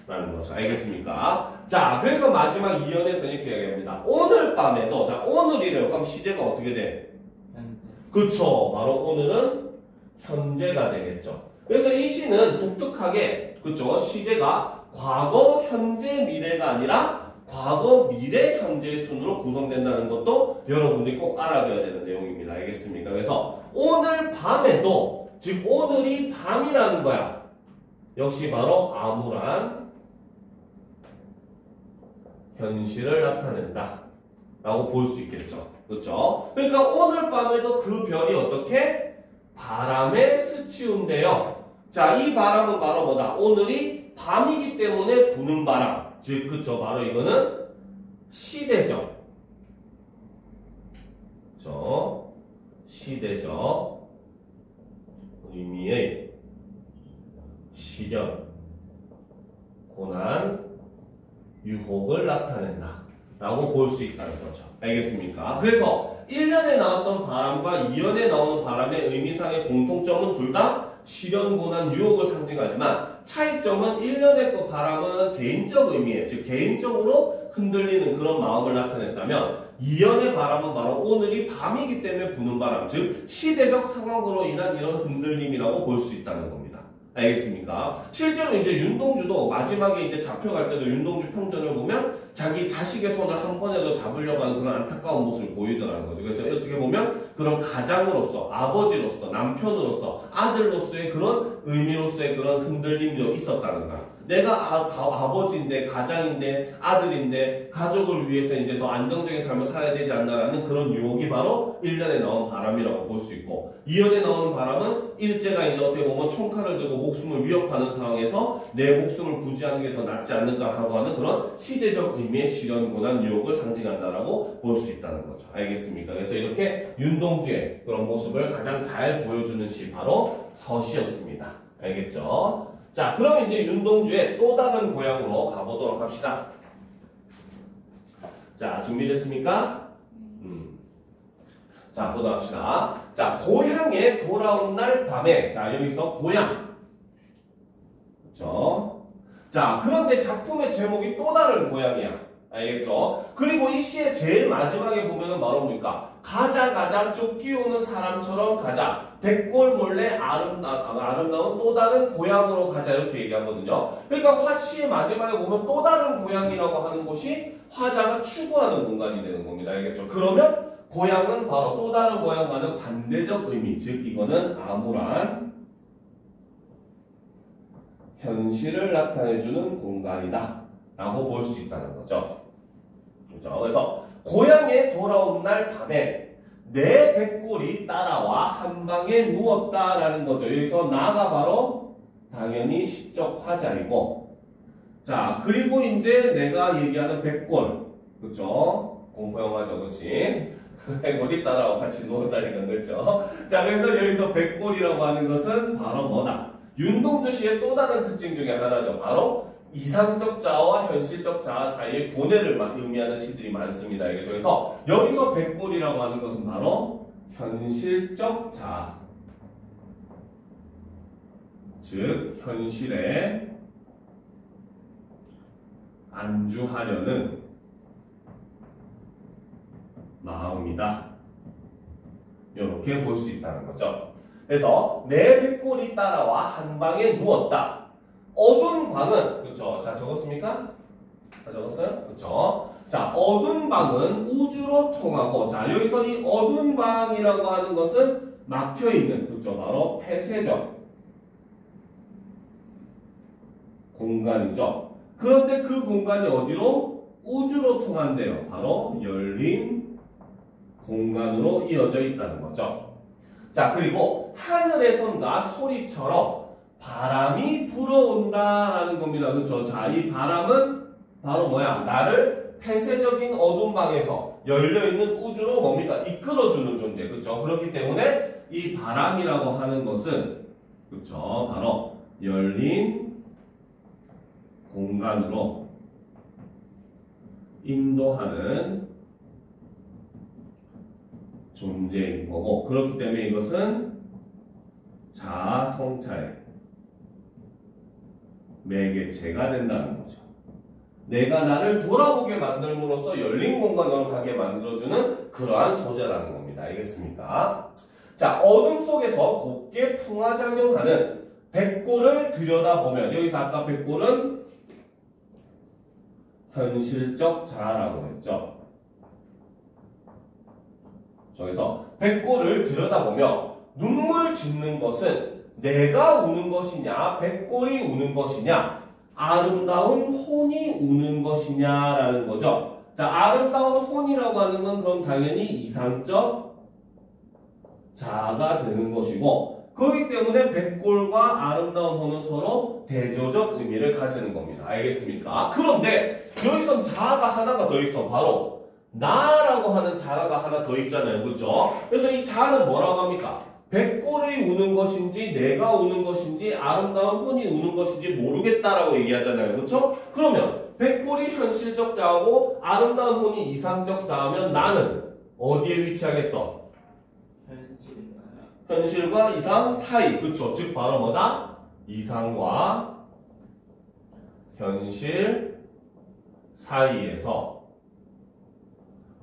라는 거죠. 알겠습니까? 자, 그래서 마지막 2연에서 이렇게 얘기합니다. 오늘 밤에도, 자, 오늘이래요. 그럼 시제가 어떻게 돼? 현재. 그쵸. 바로 오늘은 현재가 되겠죠. 그래서 이 시는 독특하게 그쵸? 시제가 과거, 현재, 미래가 아니라 과거, 미래, 현재 순으로 구성된다는 것도 여러분들이 꼭 알아둬야 되는 내용입니다. 알겠습니까? 그래서 오늘 밤에도 즉 오늘이 밤이라는 거야. 역시 바로 암울한 현실을 나타낸다 라고 볼 수 있겠죠. 그렇죠? 그러니까 오늘 밤에도 그 별이 어떻게? 바람에 스치운데요. 자, 이 바람은 바로 뭐다? 오늘이 밤이기 때문에 부는 바람. 즉, 그쵸? 바로 이거는 시대적. 그쵸? 시대적 의미의 시련, 고난, 유혹을 나타낸다 라고 볼 수 있다는 거죠. 알겠습니까? 그래서 1년에 나왔던 바람과 2년에 나오는 바람의 의미상의 공통점은 둘 다 시련, 고난, 유혹을 상징하지만 차이점은 1년의 그 바람은 개인적 의미에, 즉 개인적으로 흔들리는 그런 마음을 나타냈다면 2년의 바람은 바로 오늘이 밤이기 때문에 부는 바람, 즉 시대적 상황으로 인한 이런 흔들림이라고 볼 수 있다는 겁니다. 알겠습니까? 실제로 이제 윤동주도 마지막에 이제 잡혀갈 때도 윤동주 평전을 보면 자기 자식의 손을 한 번에도 잡으려고 하는 그런 안타까운 모습을 보이더라는 거죠. 그래서 어떻게 보면 그런 가장으로서, 아버지로서, 남편으로서, 아들로서의 그런 의미로서의 그런 흔들림도 있었다는 거야. 내가 아버지인데, 가장인데, 아들인데, 가족을 위해서 이제 더 안정적인 삶을 살아야 되지 않나라는 그런 유혹이 바로 1년에 나온 바람이라고 볼 수 있고, 2년에 나오는 바람은 일제가 이제 어떻게 보면 총칼을 들고 목숨을 위협하는 상황에서 내 목숨을 부지하는 게 더 낫지 않는가 하고 하는 그런 시대적 의미의 시련, 고난, 유혹을 상징한다라고 볼 수 있다는 거죠. 알겠습니까? 그래서 이렇게 윤동주의 그런 모습을 가장 잘 보여주는 시 바로 서시였습니다. 알겠죠? 자, 그럼 이제 윤동주의 또 다른 고향으로 가보도록 합시다. 자, 준비됐습니까? 자, 보도록 합시다. 자, 고향에 돌아온 날 밤에. 자, 여기서 고향. 그렇죠? 자, 그런데 작품의 제목이 또 다른 고향이야. 알겠죠? 그리고 이 시의 제일 마지막에 보면은 바로 뭡니까? 가자 가자 쫓기오는 사람처럼 가자. 백골 몰래 아름다운 또 다른 고향으로 가자 이렇게 얘기하거든요. 그러니까 화시의 마지막에 보면 또 다른 고향이라고 하는 곳이 화자가 추구하는 공간이 되는 겁니다. 알겠죠? 그러면 고향은 바로 또 다른 고향과는 반대적 의미, 즉 이거는 암울한 현실을 나타내주는 공간이다 라고 볼 수 있다는 거죠. 그렇죠? 그래서 고향에 돌아온 날 밤에 내 백골이 따라와 한 방에 누웠다라는 거죠. 여기서 나가 바로 당연히 시적 화자이고, 자, 그리고 이제 내가 얘기하는 백골, 그렇죠? 공포영화죠, 그렇지? 백골이 따라와 같이 누웠다니까, 그렇죠? 자, 그래서 여기서 백골이라고 하는 것은 바로 뭐다? 윤동주 씨의 또 다른 특징 중에 하나죠. 바로 이상적 자아와 현실적 자아 사이의 고뇌를 의미하는 시들이 많습니다. 그래서 여기서 백골이라고 하는 것은 바로 현실적 자아, 즉 현실에 안주하려는 마음이다. 이렇게 볼 수 있다는 거죠. 그래서 내 백골이 따라와 한 방에 누웠다. 어두운 방은, 그쵸? 자, 적었습니까? 다 적었어요? 그쵸? 자, 어두운 방은 우주로 통하고, 자, 여기서 이 어두운 방이라고 하는 것은 막혀있는, 그쵸? 바로 폐쇄적 공간이죠. 그런데 그 공간이 어디로? 우주로 통한대요. 바로 열린 공간으로 이어져 있다는 거죠. 자, 그리고 하늘에선가 소리처럼 바람이 불어온다라는 겁니다. 그렇죠? 자, 이 바람은 바로 뭐야? 나를 폐쇄적인 어두운 방에서 열려있는 우주로 뭡니까? 이끌어주는 존재. 그렇죠? 그렇기 때문에 이 바람이라고 하는 것은, 그렇죠? 바로 열린 공간으로 인도하는 존재인 거고, 그렇기 때문에 이것은 자아 성찰의 매개체가 된다는 거죠. 내가 나를 돌아보게 만들므로써 열린 공간으로 가게 만들어주는 그러한 소재라는 겁니다. 알겠습니까? 자, 어둠 속에서 곱게 풍화작용하는 백골을 들여다보면 여기서 아까 백골은 현실적 자아라고 했죠. 그래서 백골을 들여다보며 눈물 짓는 것은 내가 우는 것이냐 백골이 우는 것이냐 아름다운 혼이 우는 것이냐라는 거죠. 자, 아름다운 혼이라고 하는 건 그럼 당연히 이상적 자아가 되는 것이고 그렇기 때문에 백골과 아름다운 혼은 서로 대조적 의미를 가지는 겁니다. 알겠습니까? 그런데 여기선 자아가 하나가 더 있어. 바로 나라고 하는 자아가 하나 더 있잖아요. 그렇죠? 그래서 이 자아는 뭐라고 합니까? 백골이 우는 것인지 내가 우는 것인지 아름다운 혼이 우는 것인지 모르겠다라고 얘기하잖아요. 그렇죠? 그러면 백골이 현실적 자아고 아름다운 혼이 이상적 자아면 나는 어디에 위치하겠어? 현실과 이상 사이. 그렇죠? 즉 바로 뭐다? 이상과 현실 사이에서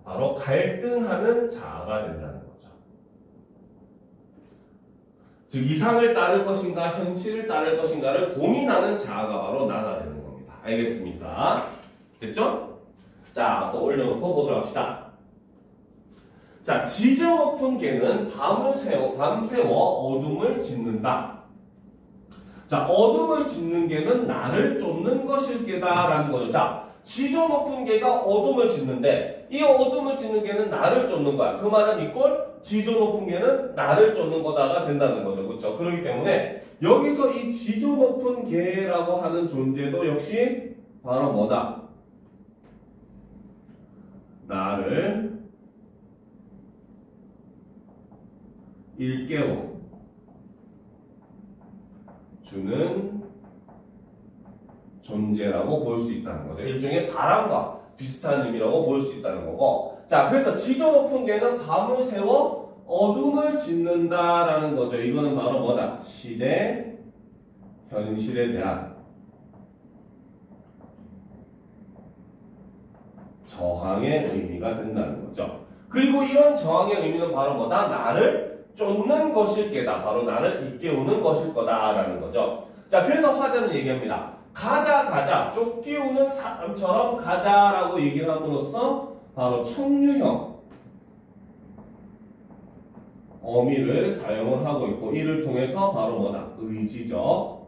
바로 갈등하는 자아가 된다는 거죠. 즉 이상을 따를 것인가 현실을 따를 것인가를 고민하는 자아가 바로 나가 되는 겁니다. 알겠습니까? 됐죠? 자, 또 올려놓고 보도록 합시다. 자, 지저 높은 개는 밤새워 어둠을 짓는다. 자, 어둠을 짓는 개는 나를 쫓는 것일 게다라는 거죠. 자, 지저 높은 개가 어둠을 짓는데 이 어둠을 짓는 개는 나를 쫓는 거야. 그 말은 이꼴 지저 높은 개는 나를 쫓는 거다가 된다는 거죠. 그렇죠? 그렇기 때문에 여기서 이 지저 높은 개라고 하는 존재도 역시 바로 뭐다? 나를 일깨워 주는 존재라고 볼 수 있다는 거죠. 일종의 바람과 비슷한 의미라고 볼 수 있다는 거고. 자, 그래서 지저 높은 개는 밤을 새워 어둠을 짓는다라는 거죠. 이거는 바로 뭐다? 시대, 현실에 대한 저항의 의미가 된다는 거죠. 그리고 이런 저항의 의미는 바로 뭐다? 나를 쫓는 것일 게다. 바로 나를 일깨우는 것일 거다라는 거죠. 자, 그래서 화자는 얘기합니다. 가자 쫓기우는 사람처럼 가자라고 얘기를 함으로써 바로 청유형 어미를 사용을 하고 있고 이를 통해서 바로 뭐다? 의지적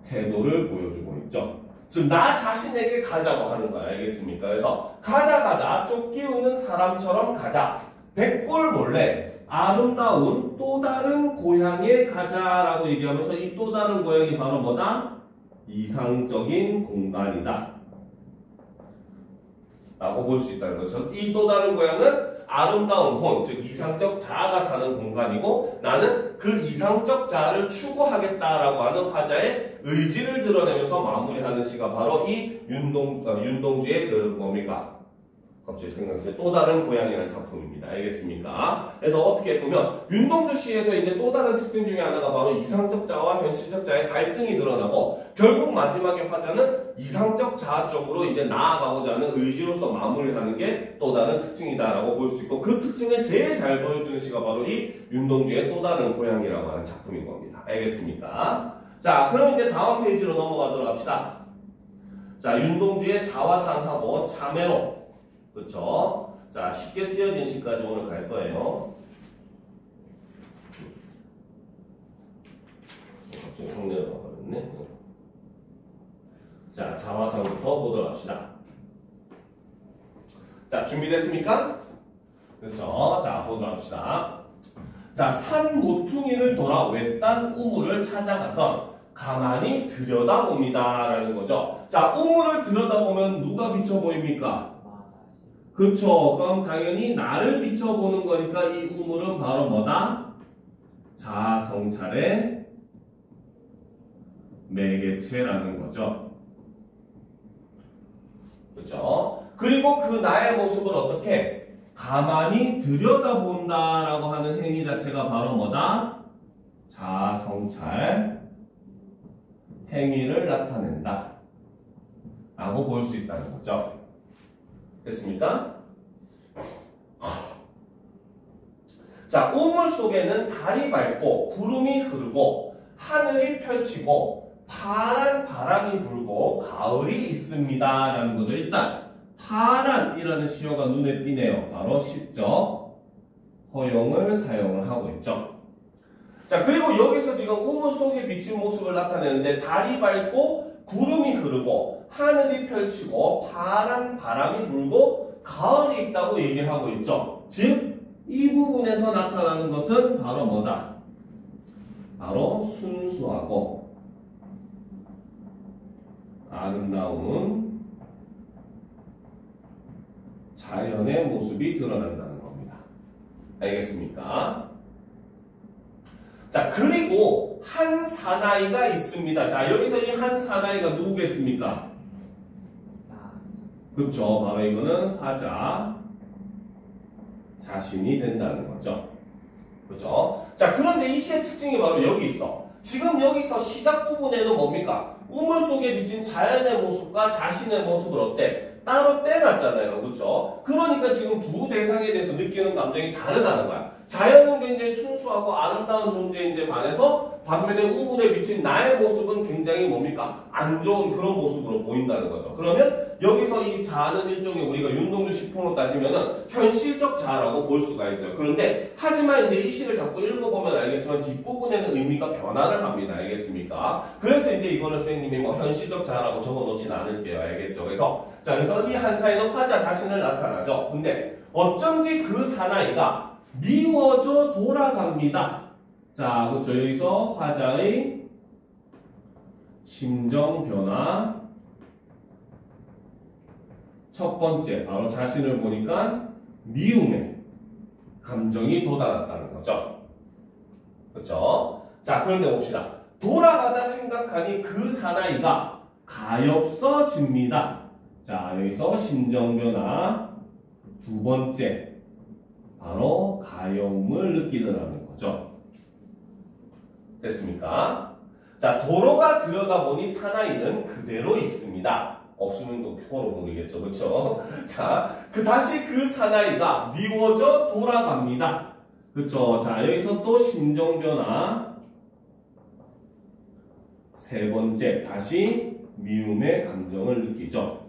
태도를 보여주고 있죠. 즉 나 자신에게 가자고 하는 거야. 알겠습니까? 그래서 가자 쫓기우는 사람처럼 가자. 백골 몰래 아름다운 또 다른 고향에 가자라고 얘기하면서 이 또 다른 고향이 바로 뭐다? 이상적인 공간이다 라고 볼 수 있다는 거죠. 이 또 다른 고향은 아름다운 혼, 즉 이상적 자아가 사는 공간이고 나는 그 이상적 자아를 추구하겠다라고 하는 화자의 의지를 드러내면서 마무리하는 시가 바로 이 윤동주의 그 뭡니까? 갑자기 생각나서 또 다른 고향이라는 작품입니다. 알겠습니까? 그래서 어떻게 보면 윤동주 시에서 이제 또 다른 특징 중에 하나가 바로 이상적 자아와 현실적 자아의 갈등이 드러나고 결국 마지막에 화자는 이상적 자아 쪽으로 이제 나아가고자 하는 의지로서 마무리하는 게 또 다른 특징이다라고 볼 수 있고 그 특징을 제일 잘 보여주는 시가 바로 이 윤동주의 또 다른 고향이라고 하는 작품인 겁니다. 알겠습니까? 자, 그럼 이제 다음 페이지로 넘어가도록 합시다. 자, 윤동주의 자화상하고 참외로 그렇죠? 자, 쉽게 쓰여진 시까지 오늘 갈 거예요. 갑자기 성내가 버렸네. 자, 자화상부터 보도록 합시다. 자, 준비됐습니까? 그렇죠? 자, 보도록 합시다. 자, 산 모퉁이를 돌아 외딴 우물을 찾아가서 가만히 들여다봅니다. 라는 거죠. 자, 우물을 들여다보면 누가 비쳐 보입니까? 그쵸. 그럼 당연히 나를 비춰보는 거니까 이 우물은 바로 뭐다? 자아성찰의 매개체라는 거죠. 그쵸. 그리고 그 나의 모습을 어떻게? 가만히 들여다본다라고 하는 행위 자체가 바로 뭐다? 자아성찰 행위를 나타낸다. 라고 볼 수 있다는 거죠. 됐습니까? 자, 우물 속에는 달이 밝고 구름이 흐르고 하늘이 펼치고 파란 바람이 불고 가을이 있습니다 라는 거죠. 일단 파란이라는 시어가 눈에 띄네요. 바로 시적 허용을 사용을 하고 있죠. 자, 그리고 여기서 지금 우물 속에 비친 모습을 나타내는데 달이 밝고 구름이 흐르고 하늘이 펼치고 파란 바람이 불고 가을이 있다고 얘기를 하고 있죠. 즉, 이 부분에서 나타나는 것은 바로 뭐다? 바로 순수하고 아름다운 자연의 모습이 드러난다는 겁니다. 알겠습니까? 자, 그리고 한 사나이가 있습니다. 자, 여기서 이 한 사나이가 누구겠습니까? 그렇죠. 바로 이거는 화자 자신이 된다는 거죠. 그렇죠? 자, 그런데 이 시의 특징이 바로 여기 있어. 지금 여기서 시작 부분에는 뭡니까? 우물 속에 비친 자연의 모습과 자신의 모습을 어때? 따로 떼놨잖아요. 그렇죠? 그러니까 지금 두 대상에 대해서 느끼는 감정이 다르다는 거야. 자연은 굉장히 순수하고 아름다운 존재인데 반해서 반면에 우물에 비친 나의 모습은 굉장히 뭡니까? 안 좋은 그런 모습으로 보인다는 거죠. 그러면 여기서 이 자아는 일종의 우리가 윤동주 식품으로 따지면은 현실적 자아라고 볼 수가 있어요. 그런데 하지만 이제 이 시를 자꾸 읽어보면 알겠지만 뒷부분에는 의미가 변화를 합니다. 알겠습니까? 그래서 이제 이거를 선생님이 뭐 현실적 자아라고 적어놓진 않을게요. 알겠죠? 그래서 이 한 사이는 화자 자신을 나타나죠. 근데 어쩐지 그 사나이가 미워져 돌아갑니다. 자, 그렇죠. 여기서 화자의 심정 변화 첫 번째, 바로 자신을 보니까 미움의 감정이 돋아났다는 거죠. 그렇죠? 자, 그런데 봅시다. 돌아가다 생각하니 그 사나이가 가엾어집니다. 자, 여기서 심정 변화 두 번째, 바로 가여움을 느끼더라는 거죠. 됐습니까? 자, 도로가 들여다보니 사나이는 그대로 있습니다. 없으면 또 서로 모르겠죠. 그쵸? 자, 다시 그 사나이가 미워져 돌아갑니다. 그쵸? 자, 여기서 또 심정변화 세 번째, 다시 미움의 감정을 느끼죠.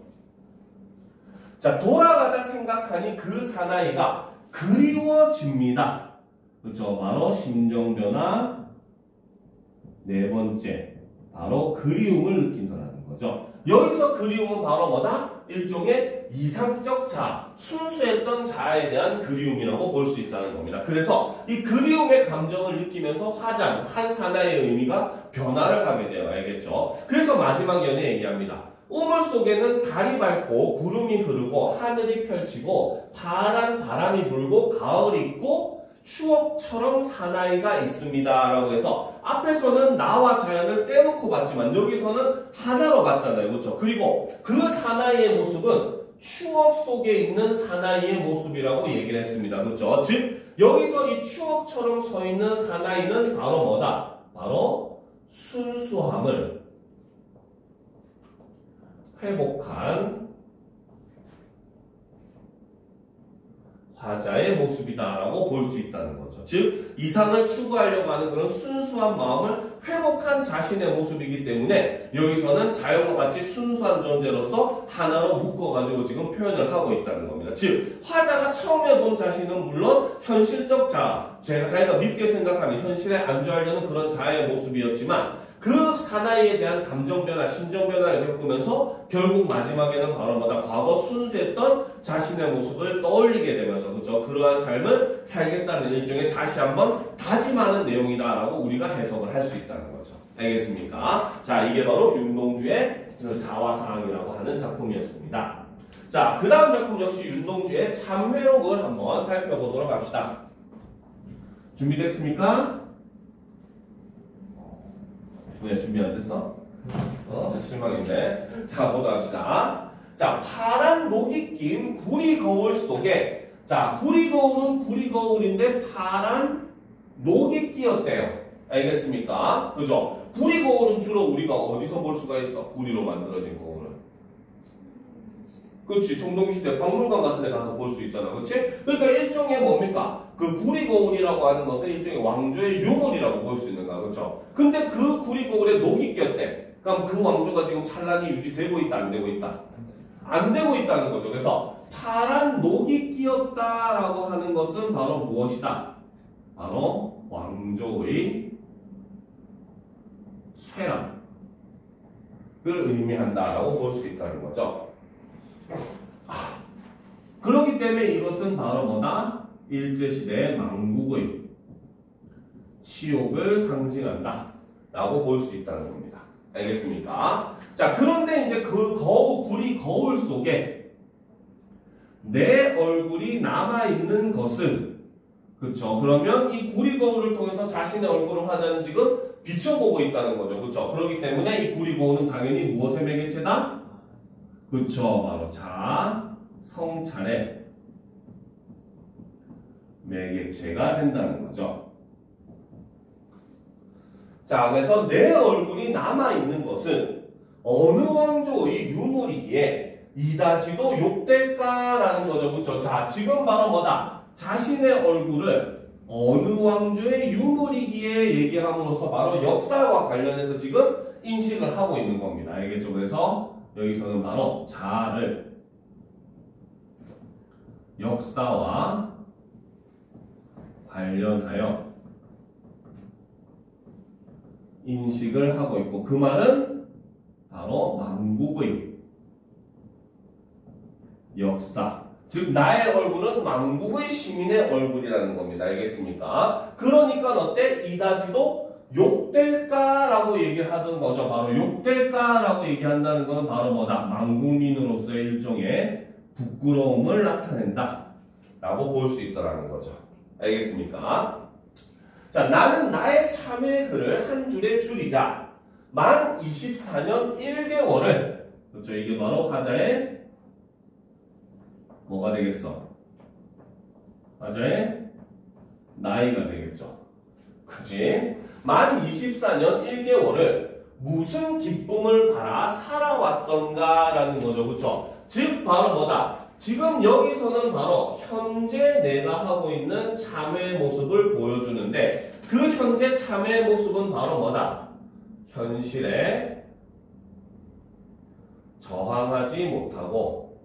자, 돌아가다 생각하니 그 사나이가 그리워집니다. 그쵸? 바로 심정변화 네 번째, 바로 그리움을 느낀다는 거죠. 여기서 그리움은 바로 뭐다? 일종의 이상적 자아, 순수했던 자아에 대한 그리움이라고 볼 수 있다는 겁니다. 그래서 이 그리움의 감정을 느끼면서 화장, 한 사나이의 의미가 변화를 하게 돼요. 알겠죠? 그래서 마지막 연에 얘기합니다. 우물 속에는 달이 밝고 구름이 흐르고 하늘이 펼치고 파란 바람이 불고 가을이 있고 추억처럼 사나이가 있습니다. 라고 해서 앞에서는 나와 자연을 떼놓고 봤지만 여기서는 하나로 봤잖아요. 그렇죠? 그리고 그 사나이의 모습은 추억 속에 있는 사나이의 모습이라고 얘기를 했습니다. 그렇죠? 즉 여기서 이 추억처럼 서 있는 사나이는 바로 뭐다? 바로 순수함을 회복한 화자의 모습이다라고 볼 수 있다는 거죠. 즉 이상을 추구하려고 하는 그런 순수한 마음을 회복한 자신의 모습이기 때문에 여기서는 자연과 같이 순수한 존재로서 하나로 묶어가지고 지금 표현을 하고 있다는 겁니다. 즉 화자가 처음에 본 자신은 물론 현실적 자아, 자기가 믿게 생각하는 현실에 안주하려는 그런 자아의 모습이었지만 그 사나이에 대한 감정 변화, 심정 변화를 겪으면서 결국 마지막에는 바로 뭐다? 과거 순수했던 자신의 모습을 떠올리게 되면서 그렇죠? 그러한 삶을 살겠다는 일종의 다시 한번 다짐하는 내용이다라고 우리가 해석을 할 수 있다는 거죠. 알겠습니까? 자, 이게 바로 윤동주의 자화상이라고 하는 작품이었습니다. 자, 그 다음 작품 역시 윤동주의 참회록을 한번 살펴보도록 합시다. 준비됐습니까? 왜 준비 안 됐어? 실망인데. 자, 보도록 합시다. 자, 파란 녹이 낀 구리 거울 속에, 자, 구리 거울은 구리 거울인데 파란 녹이 끼었대요. 알겠습니까? 그죠? 구리 거울은 주로 우리가 어디서 볼 수가 있어? 구리로 만들어진 거울은. 그렇지. 청동시대 박물관 같은 데 가서 볼 수 있잖아. 그렇지? 그러니까 일종의 뭡니까? 그 구리거울이라고 하는 것은 일종의 왕조의 유물이라고 볼 수 있는 거야. 그렇죠? 근데 그 구리거울에 녹이 꼈대. 그럼 그 왕조가 지금 찬란히 유지되고 있다, 안 되고 있다? 안 되고 있다는 거죠. 그래서 파란 녹이 끼었다라고 하는 것은 바로 무엇이다? 바로 왕조의 쇠락을 의미한다라고 볼 수 있다는 거죠. 그렇기 때문에 이것은 바로 뭐다? 일제시대의 망국의 치욕을 상징한다 라고 볼 수 있다는 겁니다. 알겠습니까? 자, 그런데 이제 그 구리 거울 속에 내 얼굴이 남아있는 것은, 그쵸? 그러면 이 구리 거울을 통해서 자신의 얼굴을 화자는 지금 비춰보고 있다는 거죠. 그쵸? 그렇기 때문에 이 구리 거울은 당연히 무엇의 매개체다? 그쵸? 바로 성찰의 매개체가 된다는 거죠. 자, 그래서 내 얼굴이 남아있는 것은 어느 왕조의 유물이기에 이다지도 욕될까라는 거죠. 그쵸? 자, 지금 바로 뭐다? 자신의 얼굴을 어느 왕조의 유물이기에 얘기함으로써 바로 역사와 관련해서 지금 인식을 하고 있는 겁니다. 알겠죠? 그래서 여기서는 바로 자아를 역사와 관련하여 인식을 하고 있고, 그 말은 바로 망국의 역사, 즉 나의 얼굴은 망국의 시민의 얼굴이라는 겁니다. 알겠습니까? 그러니까 어때? 이다지도 욕될까라고 얘기하던 거죠. 바로 욕될까라고 얘기한다는 것은 바로 뭐다? 망국민으로서의 일종의 부끄러움을 나타낸다 라고 볼 수 있다는 거죠. 알겠습니까? 자, 나는 나의 참여의 글을 한 줄에 줄이자 만 24년 1개월을, 그렇죠? 이게 바로 화자의 뭐가 되겠어? 화자의 나이가 되겠죠. 그치? 만 24년 1개월을 무슨 기쁨을 바라 살아왔던가 라는 거죠. 그쵸? 즉 바로 뭐다? 지금 여기서는 바로 현재 내가 하고 있는 참회의 모습을 보여주는데, 그 현재 참회의 모습은 바로 뭐다? 현실에 저항하지 못하고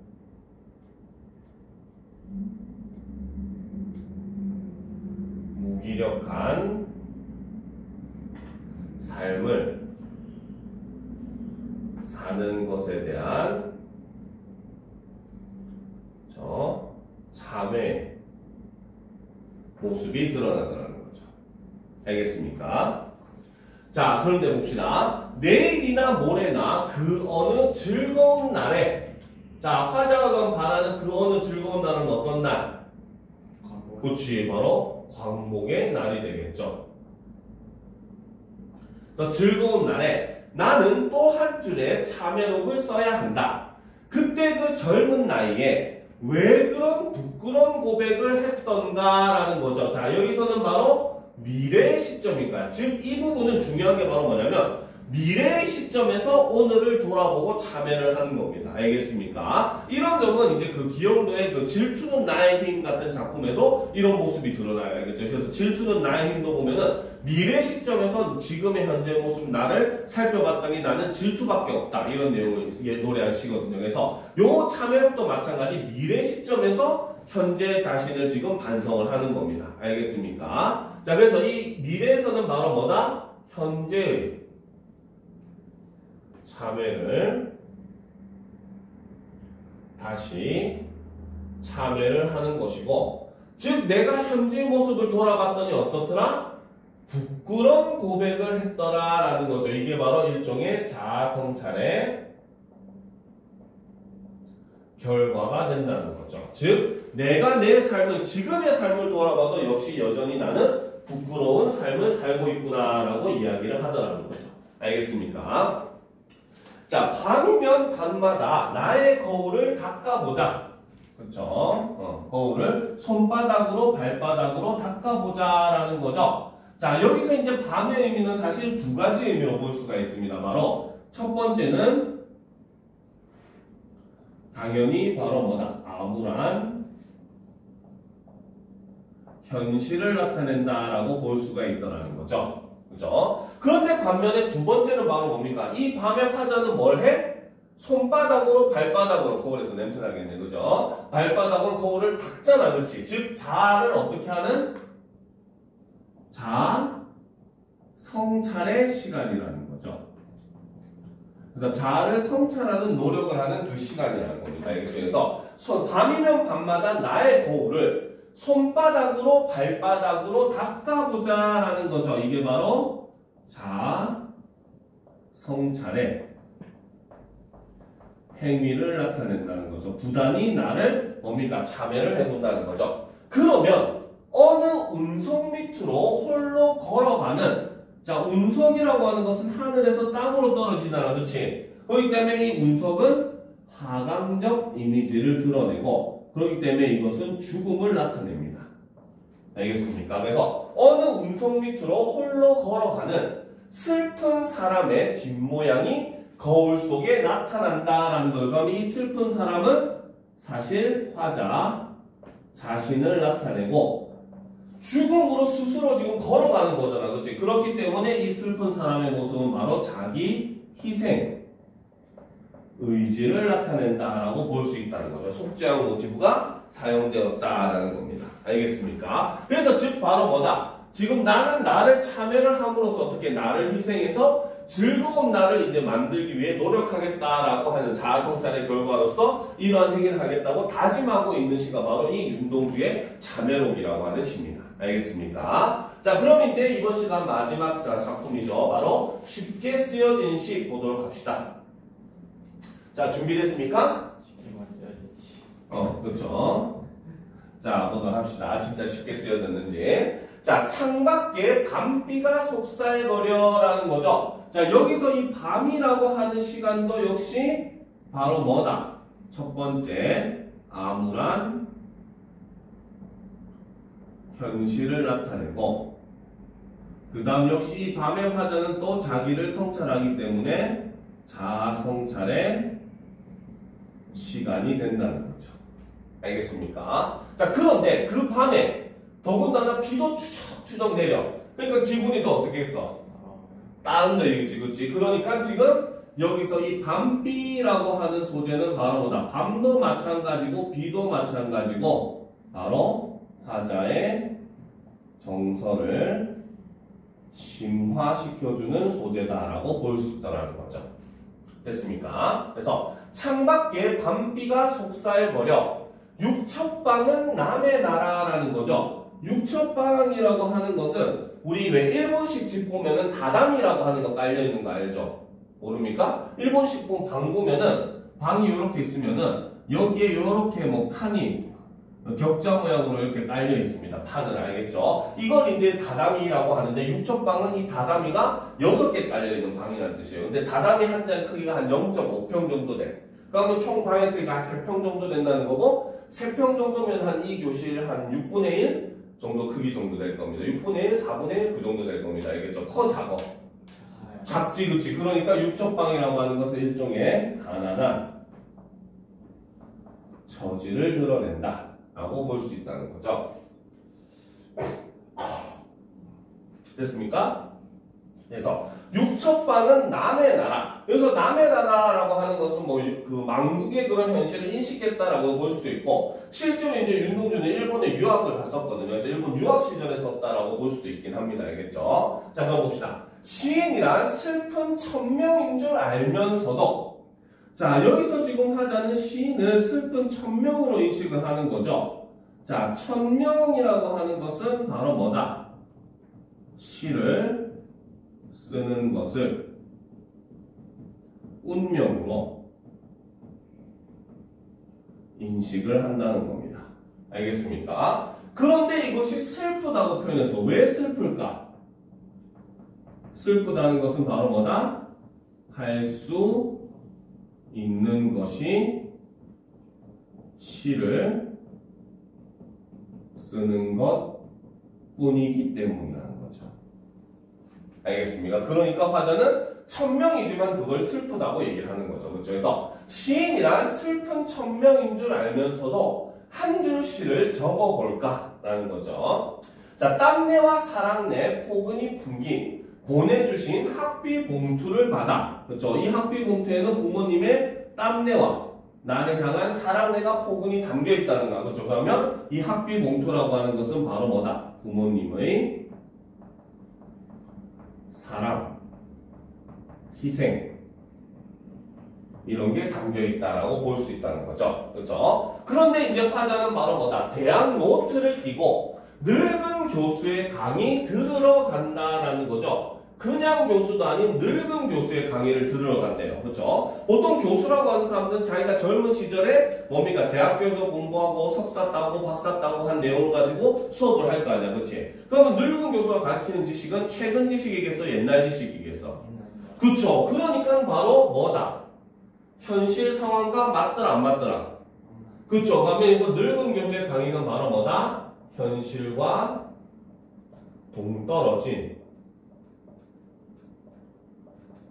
무기력한 삶을 사는 것에 대한 참회 모습이 드러나더라는 거죠. 알겠습니까? 자, 그런데 봅시다. 내일이나 모레나 그 어느 즐거운 날에, 자, 화자가 바라는 그 어느 즐거운 날은 어떤 날? 그치, 바로 광복의 날이 되겠죠. 그래서 즐거운 날에 나는 또 한 줄의 참회록을 써야 한다. 그때 그 젊은 나이에 왜 그런 부끄러운 고백을 했던가라는 거죠. 자, 여기서는 바로 미래의 시점인가요? 즉, 이 부분은 중요한 게 바로 뭐냐면 미래의 시점에서 오늘을 돌아보고 참회를 하는 겁니다. 알겠습니까? 이런 점은 이제 그 기영도의 그 질투는 나의 힘 같은 작품에도 이런 모습이 드러나요. 알겠죠? 그래서 질투는 나의 힘도 보면은 미래 시점에서 지금의 현재 모습 나를 살펴봤더니 나는 질투밖에 없다. 이런 내용을 노래한 시거든요. 그래서 요 참회록도 마찬가지 미래 시점에서 현재 자신을 지금 반성을 하는 겁니다. 알겠습니까? 자, 그래서 이 미래에서는 바로 뭐다? 현재의 참회를 다시 참회를 하는 것이고, 즉 내가 현재의 모습을 돌아봤더니 어떻더라? 부끄러운 고백을 했더라 라는 거죠. 이게 바로 일종의 자아성찰의 결과가 된다는 거죠. 즉 내가 내 삶을, 지금의 삶을 돌아봐도 역시 여전히 나는 부끄러운 삶을 살고 있구나 라고 이야기를 하더라는 거죠. 알겠습니까? 자, 밤이면 밤마다 나의 거울을 닦아보자. 그쵸? 거울을 손바닥으로 발바닥으로 닦아보자 라는 거죠. 자, 여기서 이제 밤의 의미는 사실 두 가지 의미로 볼 수가 있습니다. 바로 첫 번째는 당연히 바로 뭐다? 암울한 현실을 나타낸다라고 볼 수가 있다는 거죠. 그죠? 그런데 반면에 두 번째는 바로 뭡니까? 이 밤의 화자는 뭘 해? 손바닥으로 발바닥으로 거울에서 냄새 나겠네. 그죠? 발바닥으로 거울을 닦잖아. 그렇지? 즉 자아를 어떻게 하는? 자아 성찰의 시간이라는 거죠. 그래서 자아를 성찰하는 노력을 하는 그 시간이라는 겁니다. 알겠어요? 그래서 밤이면 밤마다 나의 거울을 손바닥으로 발바닥으로 닦아보자라는 거죠. 이게 바로 자아 성찰의 행위를 나타낸다는 거죠. 부단히 나를 뭡니까? 참여를 해본다는 거죠. 그러면 어느 운석 밑으로 홀로 걸어가는, 자, 운석이라고 하는 것은 하늘에서 땅으로 떨어지잖아. 그렇지? 그렇기 때문에 이 운석은 하강적 이미지를 드러내고, 그렇기 때문에 이것은 죽음을 나타냅니다. 알겠습니까? 그래서 어느 운석 밑으로 홀로 걸어가는 슬픈 사람의 뒷모양이 거울 속에 나타난다라는 거예요. 그럼 이 슬픈 사람은 사실 화자 자신을 나타내고 죽음으로 스스로 지금 걸어가는 거잖아. 그렇지? 그렇기 때문에 이 슬픈 사람의 모습은 바로 자기 희생 의지를 나타낸다라고 볼 수 있다는 거죠. 속죄한 모티브가 사용되었다라는 겁니다. 알겠습니까? 그래서 즉 바로 뭐다? 지금 나는 나를 참여를 함으로써 어떻게 나를 희생해서 즐거운 나를 이제 만들기 위해 노력하겠다라고 하는 자아성찰의 결과로서 이러한 행위를 하겠다고 다짐하고 있는 시가 바로 이 윤동주의 자매록이라고 하는 시입니다. 알겠습니까? 자, 그럼 이제 이번 시간 마지막 작품이죠. 바로 쉽게 쓰여진 시 보도록 합시다. 자, 준비됐습니까? 쉽게만 쓰여졌지. 그렇죠. 자, 보도록 합시다. 진짜 쉽게 쓰여졌는지. 자, 창밖에 밤비가 속살거려라는 거죠. 자, 여기서 이 밤이라고 하는 시간도 역시 바로 뭐다? 첫 번째, 암울한 현실을 나타내고, 그 다음 역시 이 밤의 화자는 또 자기를 성찰하기 때문에 자아 성찰의 시간이 된다는 거죠. 알겠습니까? 자, 그런데 그 밤에 더군다나 비도 추적추적 내려. 그러니까 기분이 더 어떻게 했어? 다른다 얘기지, 그치? 그러니까 지금 여기서 이 밤비라고 하는 소재는 바로 뭐다? 밤도 마찬가지고 비도 마찬가지고 바로 화자의 정서를 심화시켜주는 소재다라고 볼 수 있다는 거죠. 됐습니까? 그래서 창밖에 밤비가 속살거려 육첩방은 남의 나라라는 거죠. 육첩방이라고 하는 것은 우리 왜 일본식 집 보면은 다다미라고 하는 거 깔려있는 거 알죠? 모릅니까? 일본식 방 보면은 방이 이렇게 있으면은 여기에 이렇게 뭐 칸이 격자 모양으로 이렇게 깔려 있습니다. 판을 알겠죠? 이걸 이제 다다미라고 하는데 육첩방은 이 다다미가 6개 깔려 있는 방이라는 뜻이에요. 근데 다다미 한 장 크기가 한 0.5평 정도 돼. 그러면 총 방의 크기가 한 3평 정도 된다는 거고 3평 정도면 한 이 교실 한 6분의 1 정도 크기 정도 될 겁니다. 6분의 1, 4분의 1 그 정도 될 겁니다. 알겠죠? 커 작어. 작지 그치. 그러니까 육첩방이라고 하는 것은 일종의 가난한 처지를 드러낸다 라고 볼 수 있다는 거죠. 됐습니까? 그래서 육첩방은 남의 나라. 그래서 남의 나라라고 하는 것은 뭐 그 망국의 그런 현실을 인식했다라고 볼 수도 있고 실제로 이제 윤동주는 일본에 유학을 갔었거든요. 그래서 일본 유학 시절에 썼다라고 볼 수도 있긴 합니다. 알겠죠? 자, 그럼 봅시다. 시인이란 슬픈 천명인 줄 알면서도 자, 여기서 지금 하자는 시인을 슬픈 천명으로 인식을 하는 거죠. 자, 천명이라고 하는 것은 바로 뭐다? 시를 쓰는 것을 운명으로 인식을 한다는 겁니다. 알겠습니까? 그런데 이것이 슬프다고 표현해서 왜 슬플까? 슬프다는 것은 바로 뭐다? 할 수 있는 것이 시를 쓰는 것 뿐이기 때문이라는 거죠. 알겠습니까? 그러니까 화자는 천명이지만 그걸 슬프다고 얘기를 하는 거죠. 그렇죠? 그래서 시인이란 슬픈 천명인 줄 알면서도 한 줄 시를 적어볼까라는 거죠. 자, 땀내와 사랑내 포근히 풍긴 보내주신 학비 봉투를 받아. 그렇죠? 이 학비 봉투에는 부모님의 땀내와 나를 향한 사랑내가 포근히 담겨 있다는 거. 그렇죠? 그러면 이 학비 봉투라고 하는 것은 바로 뭐다? 부모님의 사랑, 희생 이런 게 담겨 있다라고 볼 수 있다는 거죠. 그렇죠? 그런데 이제 화자는 바로 뭐다? 대학 노트를 띄고 늙은 교수의 강의 들으러 간다라는 거죠. 그냥 교수도 아닌 늙은 교수의 강의를 들으러 간대요. 그렇죠? 보통 교수라고 하는 사람들은 자기가 젊은 시절에 뭡니까? 대학교에서 공부하고 석사 따고 박사 따고 한 내용을 가지고 수업을 할 거 아니야. 그렇지? 그러면 늙은 교수가 가르치는 지식은 최근 지식이겠어? 옛날 지식이겠어? 그렇죠? 그러니까 바로 뭐다? 현실 상황과 맞더라 안 맞더라? 그렇죠? 그러면 여기서 늙은 교수의 강의는 바로 뭐다? 현실과 동떨어진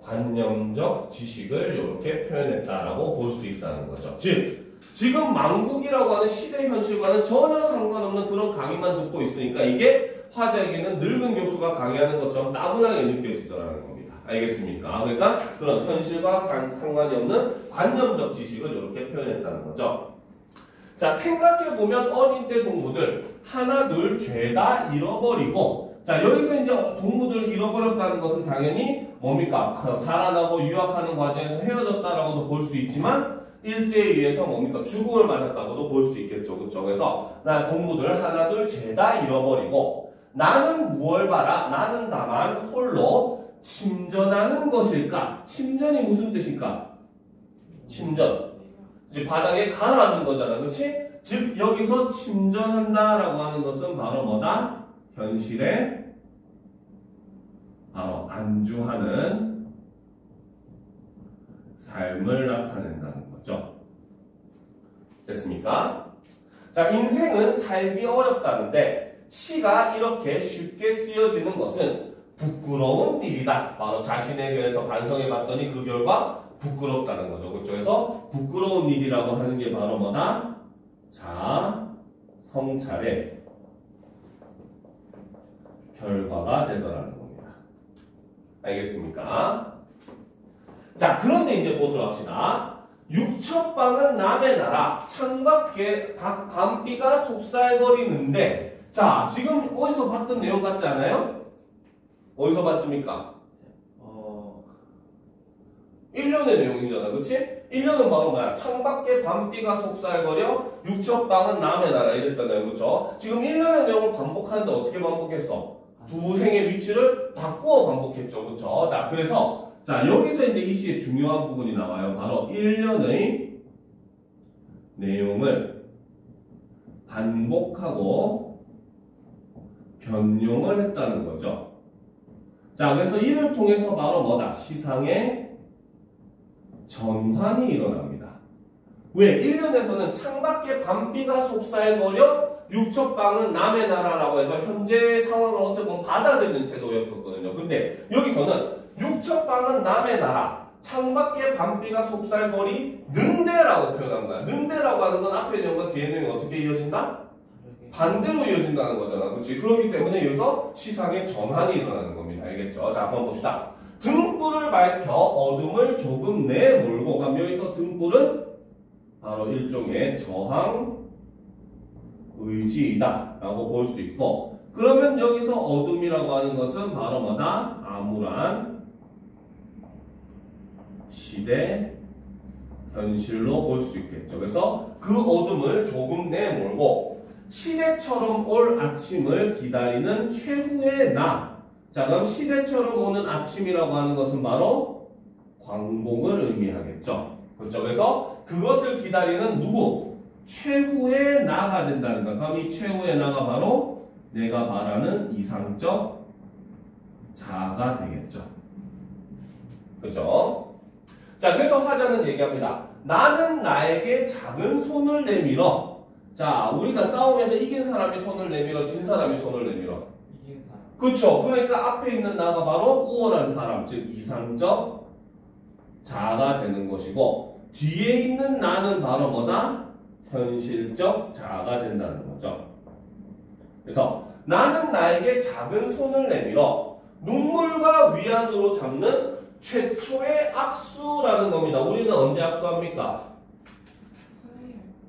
관념적 지식을 이렇게 표현했다라고 볼 수 있다는 거죠. 즉, 지금 망국이라고 하는 시대 현실과는 전혀 상관없는 그런 강의만 듣고 있으니까 이게 화자에게는 늙은 교수가 강의하는 것처럼 따분하게 느껴지더라는 겁니다. 알겠습니까? 그러니까 그런 현실과 상관이 없는 관념적 지식을 이렇게 표현했다는 거죠. 자, 생각해보면 어린 때 동무들 하나 둘 죄다 잃어버리고, 자, 여기서 이제 동무들 잃어버렸다는 것은 당연히 뭡니까? 자라나고 유학하는 과정에서 헤어졌다라고도 볼 수 있지만 일제에 의해서 뭡니까? 죽음을 맞았다고도 볼 수 있겠죠. 그렇죠? 그래서 나 동무들 하나 둘 죄다 잃어버리고 나는 무얼 바라? 나는 다만 홀로 침전하는 것일까? 침전이 무슨 뜻일까? 침전. 즉 바닥에 가라앉는 거잖아. 그렇지? 즉 여기서 침전한다라고 하는 것은 바로 뭐다? 현실에 바로 안주하는 삶을 나타낸다는 거죠. 됐습니까? 자, 인생은 살기 어렵다는데 시가 이렇게 쉽게 쓰여지는 것은 부끄러운 일이다. 바로 자신에 대해서 반성해 봤더니 그 결과 부끄럽다는 거죠. 그렇죠? 그래서 부끄러운 일이라고 하는 게 바로 뭐다? 자, 성찰의 결과가 되더라는 겁니다. 알겠습니까? 자, 그런데 이제 보도록 합시다. 육첩방은 남의 나라, 창밖에 밤비가 속살거리는데, 자, 지금 어디서 봤던 내용 같지 않아요? 어디서 봤습니까? 1년의 내용이잖아. 그치? 1년은 바로 뭐야? 창밖에 밤비가 속살거려 육첩방은 남의 나라 이랬잖아요. 그쵸? 지금 1년의 내용을 반복하는데 어떻게 반복했어? 두 행의 위치를 바꾸어 반복했죠. 그쵸? 자, 그래서 자, 여기서 이제 이 시의 중요한 부분이 나와요. 바로 1년의 내용을 반복하고 변용을 했다는 거죠. 자, 그래서 이를 통해서 바로 뭐다? 시상의 전환이 일어납니다. 왜? 1년에서는 창밖에 밤비가 속살거려 육첩방은 남의 나라라고 해서 현재 상황을 어떻게 보면 받아들이는 태도였거든요. 근데 여기서는 육첩방은 남의 나라, 창밖에 밤비가 속살거리는데라고 표현한 거야. 는데라고 하는 건 앞에 내용과 뒤에 내용이 어떻게 이어진다? 반대로 이어진다는 거잖아. 그렇지? 그렇기 때문에 여기서 시상의 전환이 일어나는 겁니다. 알겠죠? 자, 한번 봅시다. 등불을 밝혀 어둠을 조금 내몰고, 그럼 여기서 등불은 바로 일종의 저항 의지이다 라고 볼 수 있고, 그러면 여기서 어둠이라고 하는 것은 바로 뭐다? 암울한 시대 현실로 볼 수 있겠죠. 그래서 그 어둠을 조금 내몰고 시대처럼 올 아침을 기다리는 최후의 나. 자, 그럼 시대처럼 오는 아침이라고 하는 것은 바로 광복을 의미하겠죠. 그렇죠? 그래서 그것을 기다리는 누구? 최후의 나가 된다는 거. 그럼 이 최후의 나가 바로 내가 말하는 이상적 자아가 되겠죠. 그렇죠? 자, 그래서 화자는 얘기합니다. 나는 나에게 작은 손을 내밀어. 자, 우리가 싸움에서 이긴 사람이 손을 내밀어, 진 사람이 손을 내밀어. 이긴 사람. 그쵸. 그러니까 앞에 있는 나가 바로 우월한 사람, 즉 이상적 자아가 되는 것이고 뒤에 있는 나는 바로 뭐다? 현실적 자아가 된다는 거죠. 그래서 나는 나에게 작은 손을 내밀어 눈물과 위안으로 잡는 최초의 악수라는 겁니다. 우리는 언제 악수합니까?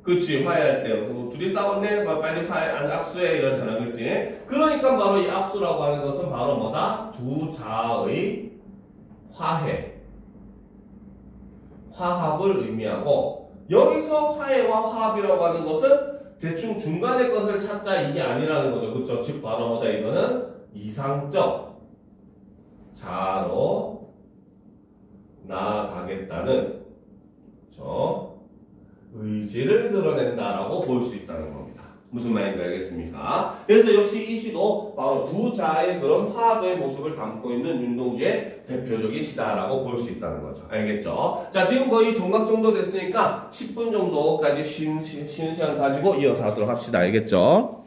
그치, 화해할 때. 둘이 싸웠네? 빨리 악수해. 이러잖아. 그치? 그러니까 바로 이 악수라고 하는 것은 바로 뭐다? 두 자아의 화해. 화합을 의미하고, 여기서 화해와 화합이라고 하는 것은 대충 중간의 것을 찾자 이게 아니라는 거죠. 그쵸? 즉, 바로 뭐다? 이거는 이상적 자아로 나아가겠다는, 그쵸? 의지를 드러낸다라고 볼 수 있다는 겁니다. 무슨 말인지 알겠습니까? 그래서 역시 이 시도 바로 두 자아의 그런 화합의 모습을 담고 있는 윤동주의 대표적인 시다라고 볼 수 있다는 거죠. 알겠죠? 자, 지금 거의 정각 정도 됐으니까 10분 정도까지 쉬는 시간 가지고 이어서 하도록 합시다. 알겠죠?